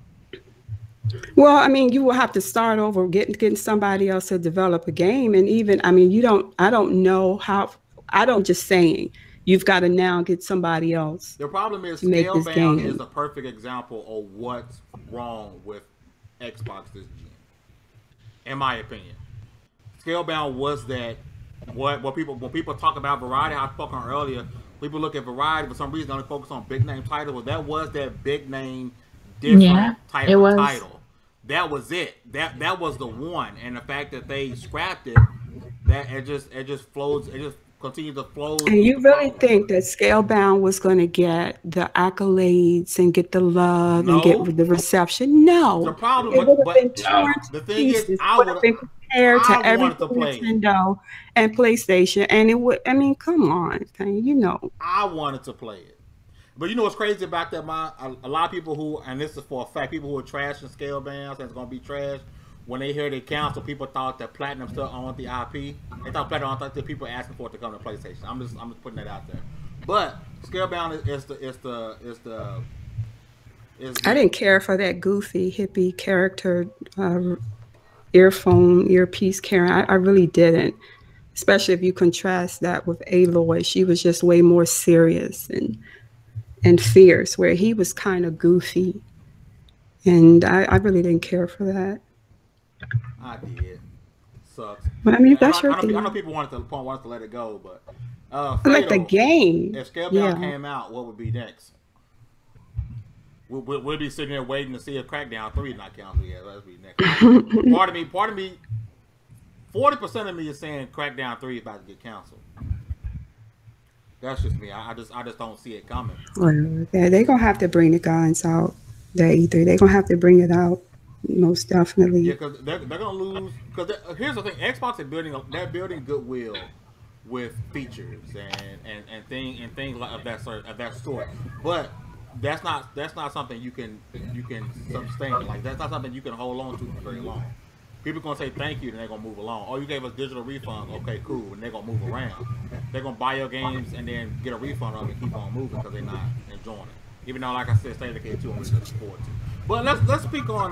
Well, I mean, you will have to start over, getting somebody else to develop a game. And even, I mean, I don't know how, I don't just saying, you've got to now get somebody else. The problem is Scalebound is a perfect example of what's wrong with Xbox this gen, in my opinion. Scalebound was that, when people talk about variety, I spoke on earlier, people look at variety for some reason they only focus on big name titles. Well, that was that big name different type of title. That was it. That was the one. And the fact that they scrapped it, that it just flows, it just continues to flow. And you really think that Scalebound was going to get the accolades and get the love and get the reception? No. The problem, the thing is, I would have been compared to everything Nintendo and PlayStation, and it would. I mean, come on, you know. I wanted to play it, but you know what's crazy about that? A lot of people who, and this is for a fact, people who are trashing Scalebound, and it's gonna be trash. When they hear they cancel, people thought that Platinum still owned the IP. They thought Platinum owned the people asking for it to come to PlayStation. I'm just putting that out there. But Scalebound is the. I didn't care for that goofy hippie character. Earpiece Karen. I really didn't, especially if you contrast that with Aloy. She was just way more serious and fierce, where he was kind of goofy, and I really didn't care for that. I did. Sucks. But I mean, that's your thing. I know people wanted to let it go, but like the game. If Scalebound came out, what would be next? We'll be sitting there waiting to see if Crackdown 3 is not canceled yet. That'll be next. Part of me, 40% of me is saying Crackdown 3 is about to get canceled. That's just me. I just don't see it coming. Well, they're gonna have to bring the guns out. They're gonna have to bring it out, most definitely. Yeah, because they're gonna lose. Because here's the thing: Xbox they're building goodwill with features and things like of that sort, but. That's not something you can sustain. Like that's not something you can hold on to for very long. People gonna say thank you, and they're gonna move along. Oh, you gave us digital refunds, okay, cool, and they're gonna move around. They're gonna buy your games and then get a refund on them and keep on moving because they're not enjoying it. Even though, like I said, State of Decay 2 I'm looking forward to. But let's speak on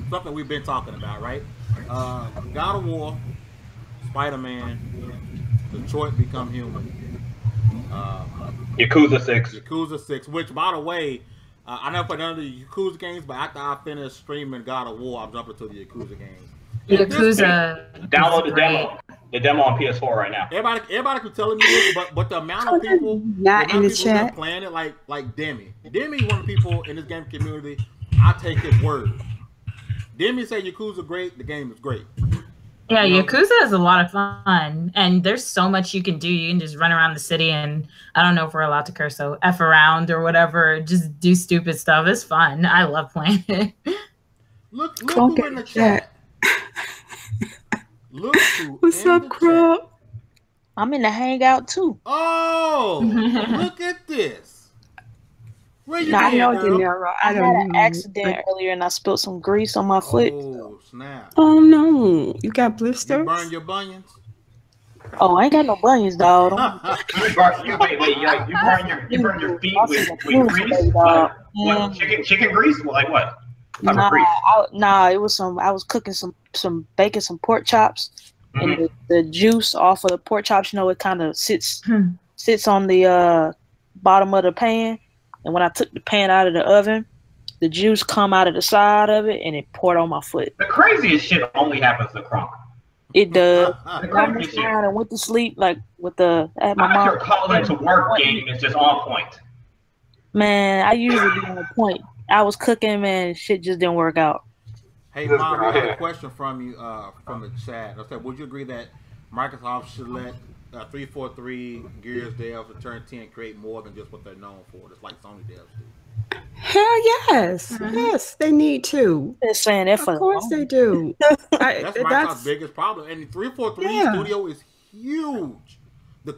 something we've been talking about, right? God of War, Spider-Man, Detroit Become Human. Yakuza 6, which, by the way, I never played none of the Yakuza games, but after I finished streaming God of War, I'm jumping to the Yakuza games. Download the demo on PS4 right now. Everybody keep telling me this, but the amount of people not in the chat playing it, like Demi. Demi, one of the people in this game community, I take his word. Demi say Yakuza great, the game is great. Yeah, Yakuza is a lot of fun, and there's so much you can do. You can just run around the city, and I don't know if we're allowed to curse, so F around or whatever, just do stupid stuff. It's fun. I love playing it. Look who in the chat. Look who What's up, Crow? I'm in the hangout, too. Oh, look at this. Where you I had an accident earlier and I spilled some grease on my foot. Oh, snap. Oh, no. You got blisters? You burn your bunions? Oh, I ain't got no bunions, dog. You burn your feet with grease? Chicken grease? Like what? It was I was cooking some bacon, some pork chops, and the juice off of the pork chops, it kind of sits on the bottom of the pan. And when I took the pan out of the oven, the juice come out of the side of it and it poured on my foot. The craziest shit only happens to Kronk. It does. The And I messed craziest shit. around and went to sleep like with the at my I bet mom. your calling to work game is just on point. Man, I usually be on point. I was cooking, man. Shit just didn't work out. Hey, Mom, we have a question from you from the chat. I said, would you agree that Microsoft should let 343 Gears devs return 10 create more than just what they're known for, just like Sony devs do? Hell yes. Yes, they need to. They're saying that for Of course they do. That's Microsoft's biggest problem. And 343 studio is huge.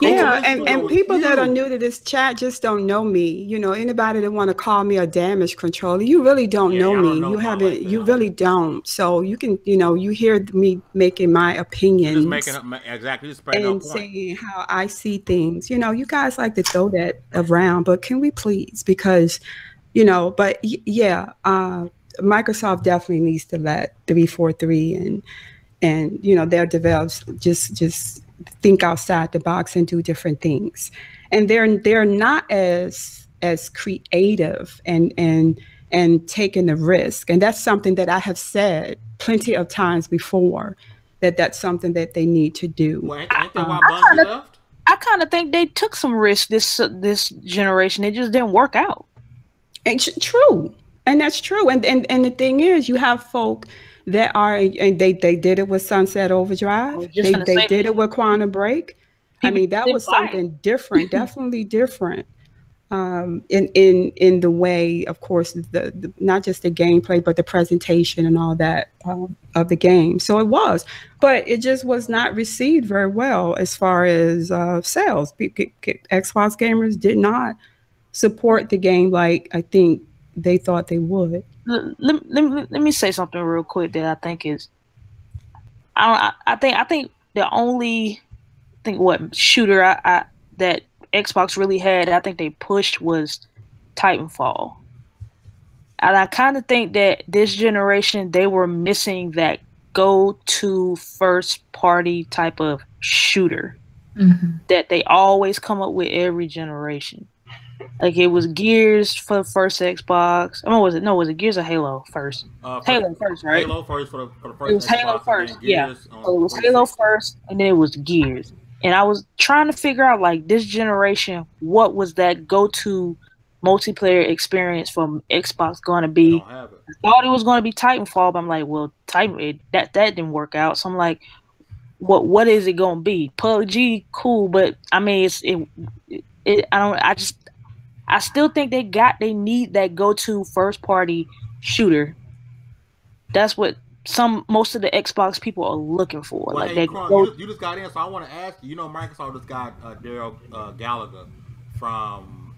And people that are new to this chat just don't know me. You know, anybody that want to call me a damage controller, you really don't know me. You haven't. You really don't. So you can, you know, you hear me making my opinions, just saying how I see things. You know, you guys like to throw that around, but can we please? Because, you know, but yeah, Microsoft definitely needs to let 343 and you know their developers just think outside the box and do different things, and they're not as creative and taking the risk, and that's something that I have said plenty of times before, that's something that they need to do. Well, ain't that why Bungie left? I kind of think they took some risks this generation. It just didn't work out. And true, and that's true. And the thing is, you have folk that are, and they did it with Sunset Overdrive. They did it with Quantum Break. I mean, that was something different, definitely different. In the way, of course, the not just the gameplay, but the presentation and all that of the game. So it was, but it just was not received very well as far as sales. Xbox gamers did not support the game like I think they thought they would. Let me say something real quick that I think is, I think the only what shooter that Xbox really had, I think they pushed, was Titanfall, and I kind of think that this generation they were missing that go-to first-party type of shooter that they always come up with every generation. Like it was Gears for the first Xbox. Oh, was it Gears or Halo first? Halo first, right? Halo first for the first. It was Xbox, Halo first, yeah. So it was Halo first, and then it was Gears. And I was trying to figure out, like, this generation, what was that go-to multiplayer experience from Xbox going to be? I thought it was going to be Titanfall, but I'm like, well, that didn't work out. So I'm like, what is it going to be? PUBG, cool, but I mean, I still think they need that go-to first-party shooter. That's what most of the Xbox people are looking for. Well, like hey, you just got in, so I want to ask you. You know, Microsoft just got Daryl Gallagher from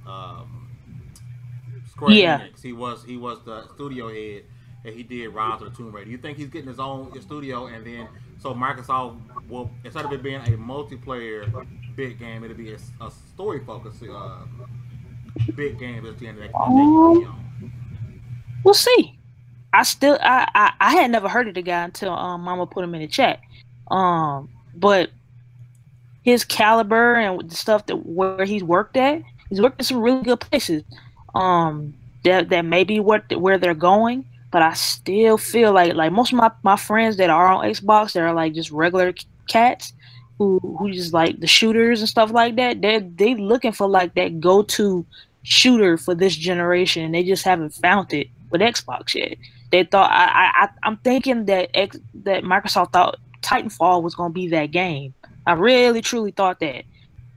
Square Enix. He was the studio head, and he did Rise of the Tomb Raider. You think he's getting his own studio, and then so Microsoft will, instead of it being a multiplayer big game, it'll be a story focused big game at the end of that. We'll see. I had never heard of the guy until Mama put him in the chat. But his caliber and the stuff where he's worked at some really good places. That may be where they're going, but I still feel like most of my friends that are on Xbox that are like just regular cats who just like the shooters and stuff like that, they looking for like that go-to shooter for this generation, and they just haven't found it with Xbox yet. They thought I'm thinking that Microsoft thought Titanfall was going to be that game. I really truly thought that,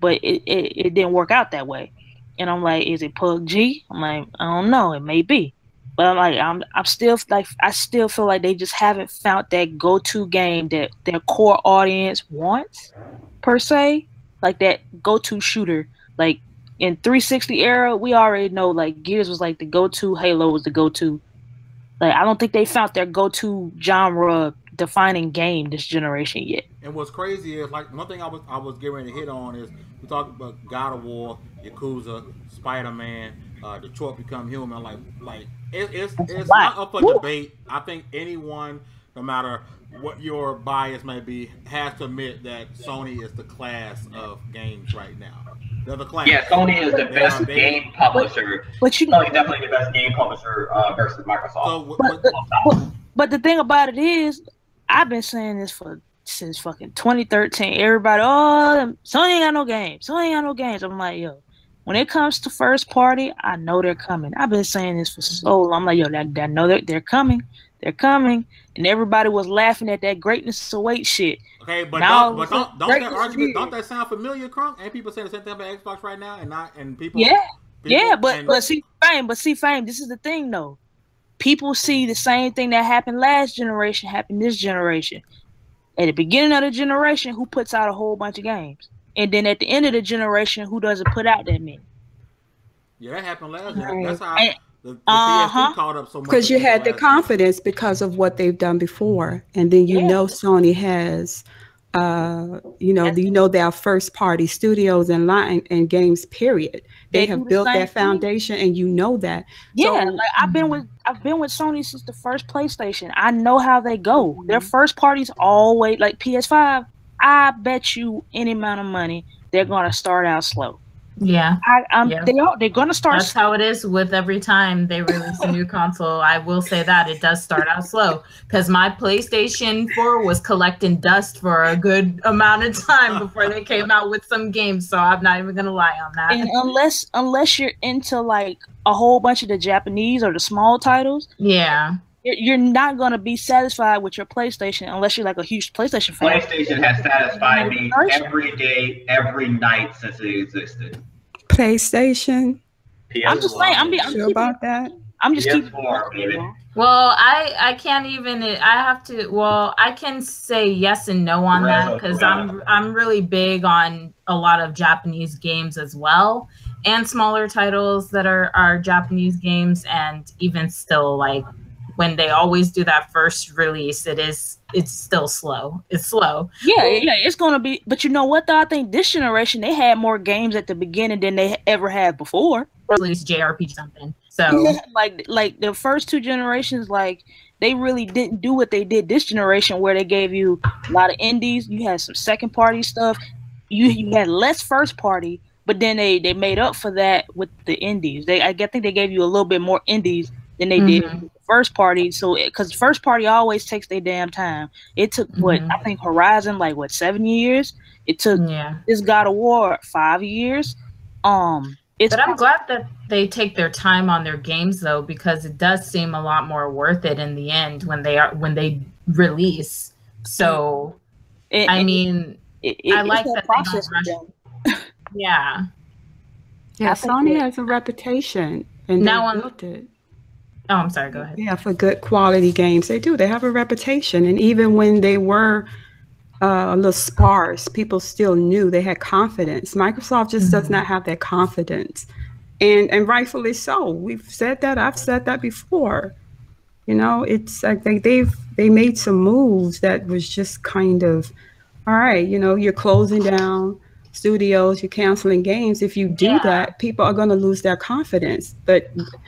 but it didn't work out that way. And I'm like, is it PUBG? I'm like, I don't know. It may be, but I'm like, I'm still like, I still feel like they just haven't found that go-to game that their core audience wants, per se, like that go-to shooter. Like in 360 era, we already know like Gears was like the go-to, Halo was the go-to. Like I don't think they found their go-to genre defining game this generation yet. And what's crazy is like one thing I was getting ready to hit on is we talked about God of War, Yakuza, Spider-Man, Detroit Become Human. Like it's not up for debate. I think anyone, no matter what your bias may be, has to admit that Sony is the class of games right now. They're the clan. Yeah, Sony is the best game publisher. But Sony's definitely the best game publisher versus Microsoft. But the thing about it is, I've been saying this since fucking 2013. Everybody, oh, Sony ain't got no games. Sony ain't got no games. I'm like, yo, when it comes to first party, I know they're coming. I've been saying this for so long. I'm like, yo, I know they're coming. They're coming. And everybody was laughing at that greatness awaits shit. Okay, but now, don't that argument, don't that sound familiar, Crunk? And people saying the same thing about Xbox right now, and people. But see, fame. This is the thing, though. People see the same thing that happened last generation happen this generation. At the beginning of the generation, who puts out a whole bunch of games, and then at the end of the generation, who doesn't put out that many? Yeah, that happened last year. That's how the PS2 caught up so much. Because you had the confidence because of what they've done before, and then you know Sony has, their first party studios and line and games. Period. They have built that foundation, and you know that. Yeah, so, like I've been with Sony since the first PlayStation. I know how they go. Their first parties always like PS5. I bet you any amount of money they're gonna start out slow. Yeah, they're gonna start. That's how it is with every time they release a new console. I will say that it does start out slow because my PlayStation 4 was collecting dust for a good amount of time before they came out with some games. So I'm not even gonna lie on that. And unless you're into like a whole bunch of the Japanese or the small titles, you're not gonna be satisfied with your PlayStation unless you're like a huge PlayStation fan. PlayStation has satisfied me every day, every night since it existed. PlayStation. I'm just saying. I'm sure about that. I'm just keeping. Well, I can't even. I have to. Well, I can say yes and no on that because I'm really big on a lot of Japanese games as well, and smaller titles that are Japanese games, and even still like. When they always do that first release, it's still slow. It's slow. Yeah, it's gonna be. But you know what? Though I think this generation they had more games at the beginning than they ever had before. At least JRPG something. So like the first two generations, like they really didn't do what they did this generation, where they gave you a lot of indies. You had some second party stuff. You had less first party, but then they made up for that with the indies. I think they gave you a little bit more indies than they did first party. So because first party always takes their damn time. It took I think Horizon 7 years. It took this God of War 5 years. But I'm glad that they take their time on their games though, because it does seem a lot more worth it in the end when they release. So I like that process. Yeah. Sony has a reputation, and now they built it. Oh, I'm sorry. Go ahead. Yeah, for good quality games, they do. They have a reputation, and even when they were a little sparse, people still knew they had confidence. Microsoft just does not have that confidence, and rightfully so. We've said that. I've said that before. It's like they made some moves that was just kind of, all right. You're closing down studios, you're canceling games. If you do that, people are going to lose their confidence.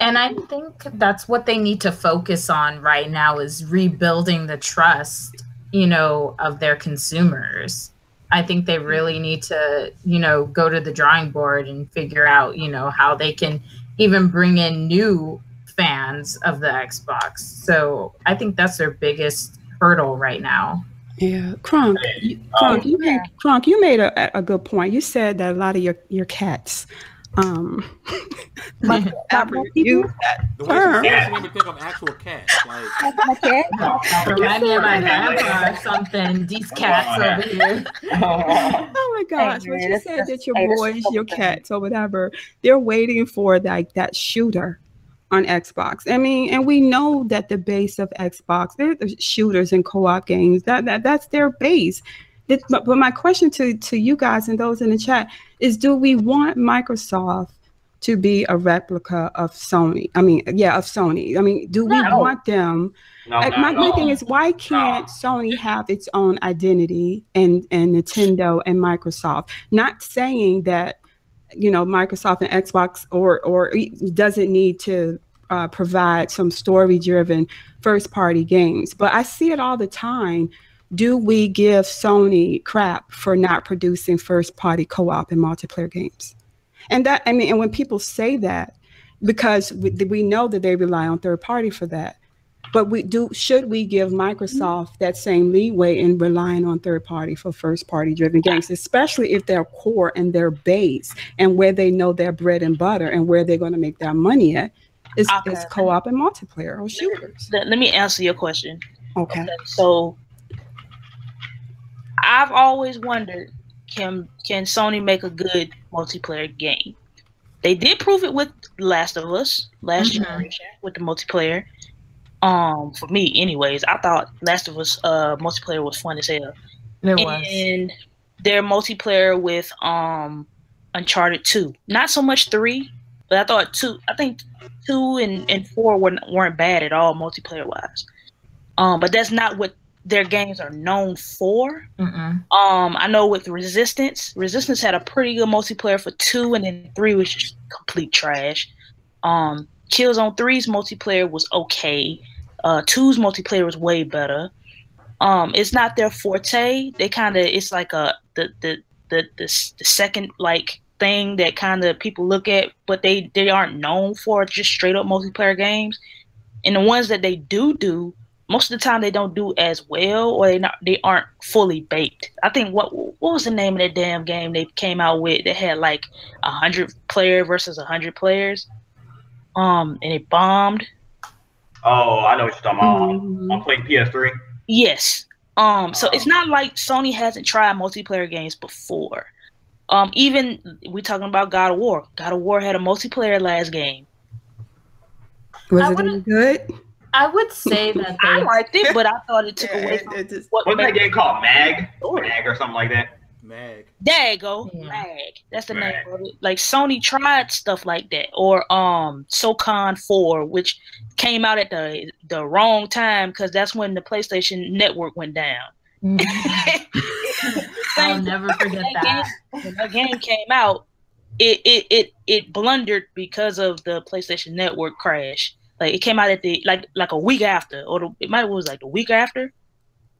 And I think that's what they need to focus on right now is rebuilding the trust, of their consumers. I think they really need to, go to the drawing board and figure out, how they can even bring in new fans of the Xbox. So I think that's their biggest hurdle right now. Yeah, Crunk, you made a good point. You said that a lot of your cats, the way she made me think of actual cats. Remind me of my grandpa or something. These cats over here. Oh my gosh! When you said that your boys, your cats, or whatever, they're waiting for that shooter on Xbox. I mean, and we know that the base of Xbox, they're the shooters and co-op games. That's their base. But my question to you guys and those in the chat is: do we want Microsoft to be a replica of Sony? Of Sony. I mean, do we want them? My thing is, why can't Sony have its own identity and Nintendo and Microsoft? Not saying that Microsoft and Xbox or doesn't need to provide some story-driven first-party games. But I see it all the time. Do we give Sony crap for not producing first-party co-op and multiplayer games? And that, I mean, and when people say that, because we know that they rely on third party for that, but should we give Microsoft that same leeway in relying on third party for first party driven games, especially if their core and their base and where they know their bread and butter and where they're going to make their money at is co-op and multiplayer or shooters? Let me answer your question. Okay. So I've always wondered, can Sony make a good multiplayer game? They did prove it with Last of Us last generation with the multiplayer. For me, anyways, I thought Last of Us multiplayer was fun as hell. And their multiplayer with Uncharted 2, not so much 3, but I thought 2. I think 2 and 4 weren't bad at all multiplayer wise. But that's not what their games are known for. I know with Resistance had a pretty good multiplayer for 2, and then 3 was just complete trash. Killzone 3's multiplayer was okay. 2's multiplayer was way better. It's not their forte. They kind of, it's like the second like thing that kind of people look at, but they aren't known for just straight up multiplayer games. And the ones that they do, most of the time they don't do as well, or they aren't fully baked. I think what was the name of that damn game they came out with that had like 100 player versus 100 players, and it bombed. Oh, I know what you're talking about. I'm playing PS3. Yes. So it's not like Sony hasn't tried multiplayer games before. Even we talking about God of War. God of War had a multiplayer last game. Was it any good? I would say that I liked it, but I thought it took away from what's that game called? Mag or something like that. Mag. There you go. Yeah. Mag. That's the name of it. Like Sony tried stuff like that. Or SOCON 4, which came out at the wrong time because that's when the PlayStation Network went down. I'll never forget that. When that game came out, it blundered because of the PlayStation Network crash. Like it came out at the like a week after, or it was like the week after.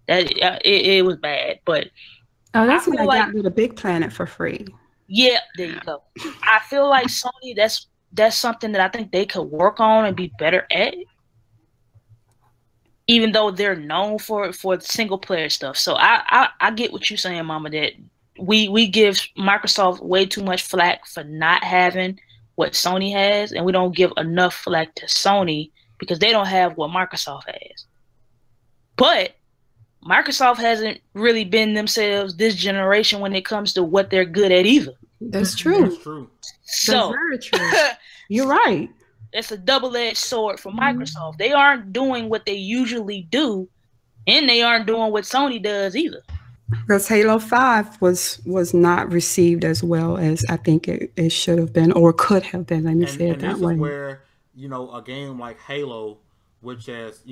That it was bad, but that's when I got rid of Big Planet for free. Yeah, there you go. I feel like Sony, that's something that I think they could work on and be better at, even though they're known for the single player stuff. So I get what you're saying, Mama. That we give Microsoft way too much flack for not having what Sony has, and we don't give enough flack to Sony because they don't have what Microsoft has. But Microsoft hasn't really been themselves this generation when it comes to what they're good at either. That's true. That's true. So that's very true. You're right. It's a double-edged sword for Microsoft. They aren't doing what they usually do, and they aren't doing what Sony does either. Because Halo 5 was not received as well as I think it should have been or could have been. Let me say it that way. This is where, a game like Halo, which has,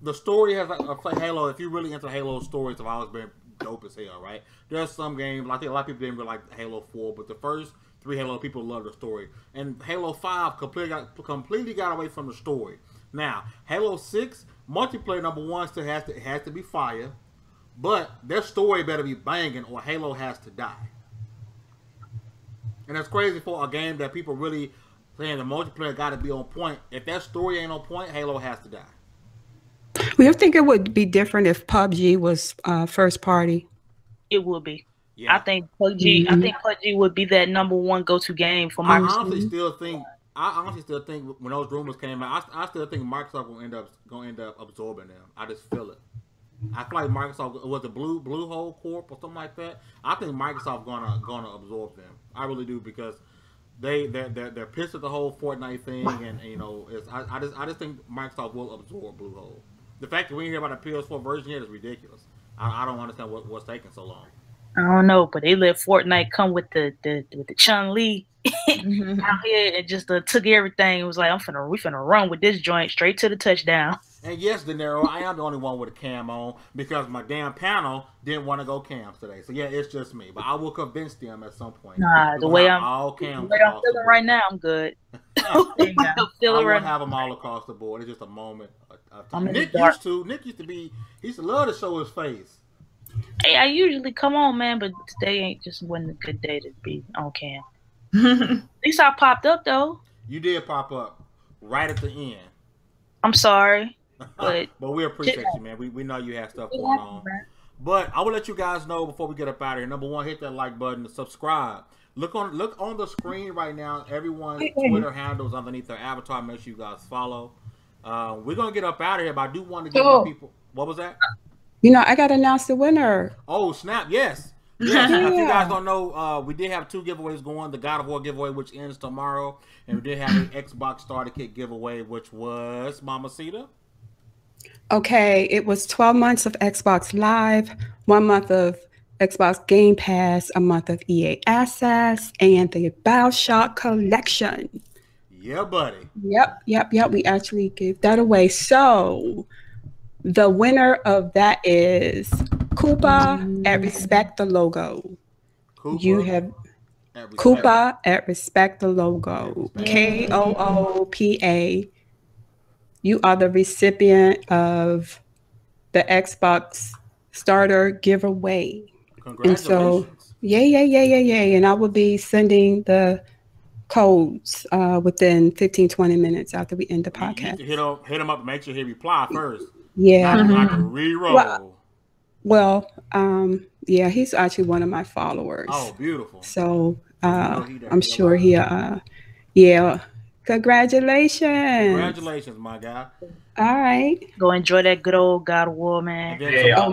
the story has Halo. If you're really into Halo stories, have always been dope as hell, right? There's some games, I think a lot of people didn't really like Halo 4, but the first 3 Halo, people love the story. And Halo 5 completely got away from the story. Now, Halo 6, multiplayer number 1 still has to be fire. But their story better be banging or Halo has to die. And that's crazy for a game that people really saying the multiplayer got to be on point. If that story ain't on point, Halo has to die. We think it would be different if PUBG was first party. It would be. Yeah. I think PUBG. I think PUBG would be that number one go-to game for Microsoft. I honestly still think when those rumors came out, I still think Microsoft will end up absorbing them. I just feel it. I feel like Microsoft was a Bluehole Corp or something like that. I think Microsoft gonna absorb them. I really do because they're pissed at the whole Fortnite thing, and I just think Microsoft will absorb Bluehole. The fact that we hear about a PS4 version yet is ridiculous. I don't understand what's taking so long. I don't know, but they let Fortnite come with the Chun-Li out here and just took everything. It was like we finna run with this joint straight to the touchdown. And yes, De Niro, I am the only one with a cam on because my damn panel didn't want to go cams today. So yeah, it's just me. But I will convince them at some point. Nah, the way I'm feeling right now, I'm good. I won't have them all across the board. It's just a moment of time. Nick used to love to show his face. Hey, I usually come on, man, but today wasn't a good day to be on cam. At least I popped up though. You did pop up right at the end. I'm sorry, but we appreciate you, man. We know you have stuff going on. But I will let you guys know before we get up out of here. Number one, hit that like button, subscribe. Look on the screen right now. Everyone's Twitter handles underneath their avatar. Make sure you guys follow. We're gonna get up out of here, but I do want to give my people. What was that? You know, I got to announce the winner. Oh, snap! Yes. Yes. If you guys don't know, we did have 2 giveaways going. The God of War giveaway, which ends tomorrow, and we did have an Xbox Starter Kit giveaway, which was Mamacita. Okay, it was 12 months of Xbox Live, 1 month of Xbox Game Pass, a month of EA Access, and the BioShock Collection. Yeah, buddy. Yep. We actually gave that away. So the winner of that is Koopa at Respect the Logo. You have Koopa at Respect the Logo. KOOPA. You are the recipient of the Xbox Starter giveaway. Congratulations. And so, yay. And I will be sending the codes within 15-20 minutes after we end the podcast. You need to hit him up and make sure he reply first. Yeah. Like a re-roll. Well, yeah, he's actually one of my followers. Oh, beautiful. So I'm sure yeah. Congratulations. Congratulations, my guy. All right. Go enjoy that good old God of War, man. Yes. Oh,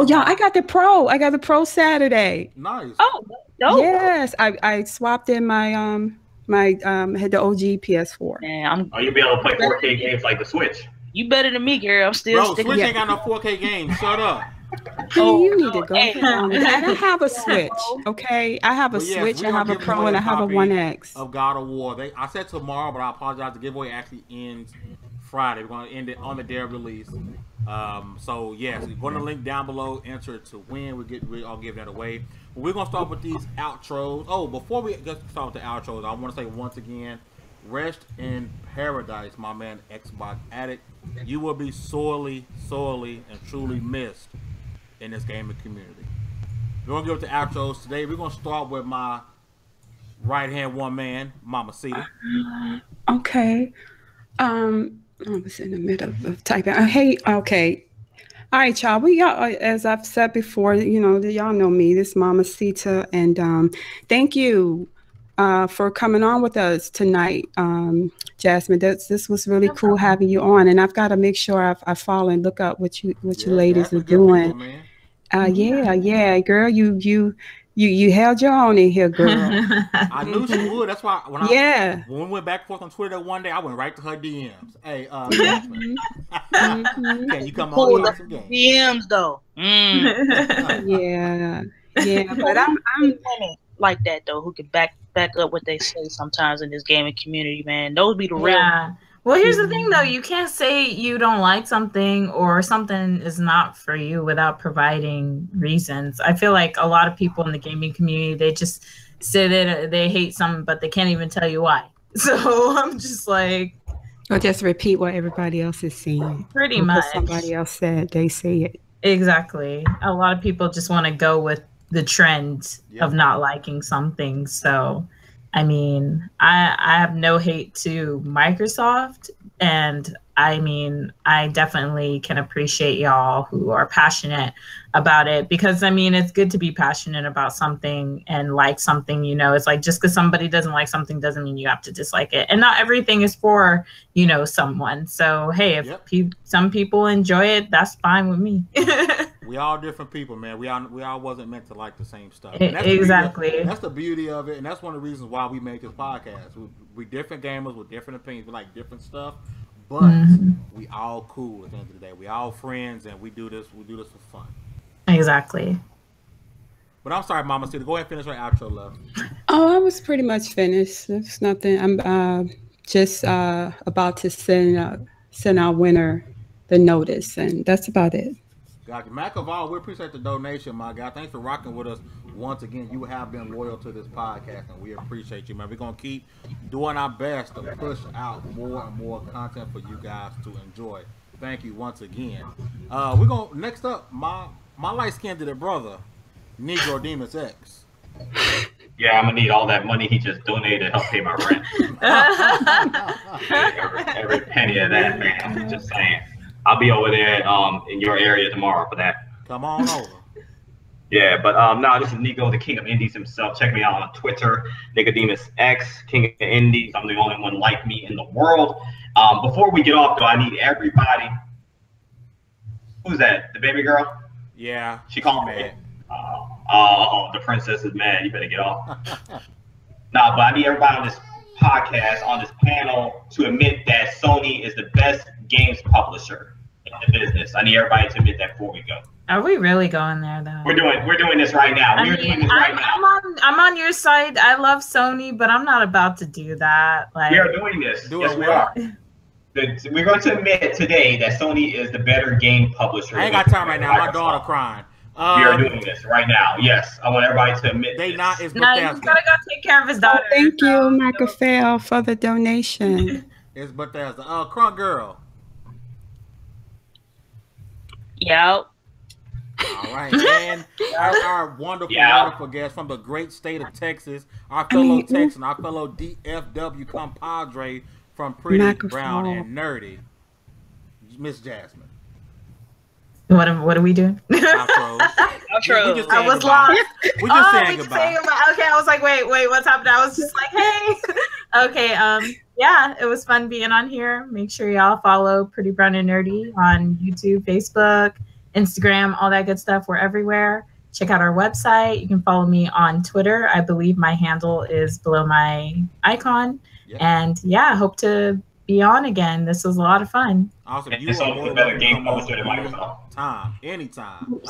y'all, I got the Pro. I got the Pro Saturday. Nice. Oh, dope. Yes. I swapped in my had the OG PS4. Man, you'll be able to play 4K games like the Switch. You better than me, girl. I'm still sticking. Switch ain't got no 4K games. Shut up. You need to go. And I have a Switch, okay? I have a Switch, I have a Pro, and I have a 1X. Of God of War. I said tomorrow, but I apologize. The giveaway actually ends Friday. We're going to end it on the day of release. So, yes, we're going to link down below. Enter to win. I'll give that away. But we're going to start with these outros. Oh, before we start with the outros, I want to say once again, rest in paradise, my man Xbox Addict. You will be sorely, and truly missed in this gaming community. We're going to go to the outros today. We're going to start with my right-hand one man, Mamacita. Okay. I was in the middle of typing. Hey, okay. All right, y'all. As I've said before, y'all know me. This is Mamacita, and thank you for coming on with us tonight, Jasmine. This was really cool having you on, and I've got to make sure I follow and look up what you ladies are doing. People, yeah, girl, you held your own in here, girl. I knew she would. That's why when we went back and forth on Twitter one day, I went right to her DMs. Hey, Jasmine, can you come on and some games? DMs though. Yeah, but I'm like that though, who can back up what they say sometimes in this gaming community, man. Those be the real. Yeah. Well, here's the thing though, you can't say you don't like something or something is not for you without providing reasons. I feel like a lot of people in the gaming community, they just say that they hate something, but they can't even tell you why. So I'm just like, or just repeat what everybody else is saying. Pretty much. Somebody else said, they say it. Exactly. A lot of people just want to go with the trend of not liking something. So, I mean, I have no hate to Microsoft, and I mean, I definitely can appreciate y'all who are passionate about it, because I mean, it's good to be passionate about something and like something, it's like just because somebody doesn't like something doesn't mean you have to dislike it. And not everything is for, someone. So, hey, if some people enjoy it, that's fine with me. We all different people, man. We all wasn't meant to like the same stuff. Exactly. That's the beauty of it, and that's one of the reasons why we make this podcast. We different gamers with different opinions. We like different stuff, but we all cool at the end of the day. We all friends, and we do this for fun. Exactly. But I'm sorry, Mama Cita. Go ahead and finish our outro, love. Oh, I was pretty much finished. There's nothing. I'm just about to send our winner the notice, and that's about it. Gotcha. Macaval, we appreciate the donation, my guy. Thanks for rocking with us once again. You have been loyal to this podcast, and we appreciate you, man. We're going to keep doing our best to push out more and more content for you guys to enjoy. Thank you once again. We're gonna next up my light skinned brother, Negro Demons X. Yeah, I'm gonna need all that money he just donated to help pay my rent. every penny of that, man. Just saying. I'll be over there in your area tomorrow for that. Come on over. Yeah, but no, this is Nico, the King of Indies himself. Check me out on Twitter, Nicodemus X, King of Indies. I'm the only one like me in the world. Before we get off, though, I need everybody. Who's that? The baby girl? Yeah. She called me. The princess is mad. You better get off. Nah, but I need everybody on this podcast, on this panel, to admit that Sony is the best games publisher in the business. I need everybody to admit that before we go. Are we really going there though? We're doing this right now. I'm on your side. I love Sony, but I'm not about to do that. Like, we are doing this. Yes, we are. We're going to admit today that Sony is the better game publisher. I ain't got time right now. My daughter crying. We are doing this right now. Yes, I want everybody to admit they this. not. It's he's gotta go take care of his daughter. Thank you, Michael, for the donation. It's Bethesda. Crunk Girl. Yep. All right, and our wonderful guest from the great state of Texas, our fellow Texan, our fellow DFW compadre from Pretty Brown and Nerdy, Miss Jasmine. What are we doing? Outro. I was lost. We just saying goodbye. Okay, I was like, wait, what's happening? I was just like, hey. Okay, yeah, it was fun being on here. Make sure y'all follow Pretty Brown and Nerdy on YouTube, Facebook, Instagram, all that good stuff. We're everywhere. Check out our website. You can follow me on Twitter. I believe my handle is below my icon. Yep. And yeah, hope to be on again. This was a lot of fun. Awesome. You are a better game publisher than Microsoft. Anytime.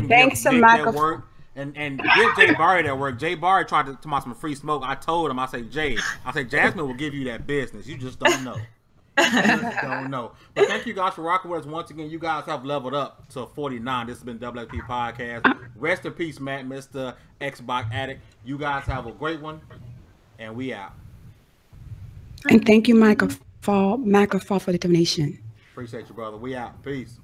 Thanks to Michael. And give Jay Barry that work. Jay Barry tried to come out some free smoke. I told him, I say, Jasmine will give you that business. You just don't know. Don't know. But thank you guys for rocking with us once again. You guys have leveled up to 49. This has been WXP Podcast. Rest in peace, Matt, Mr. Xbox Addict. You guys have a great one, and we out. And thank you, Michael, for the donation. Appreciate you, brother. We out. Peace.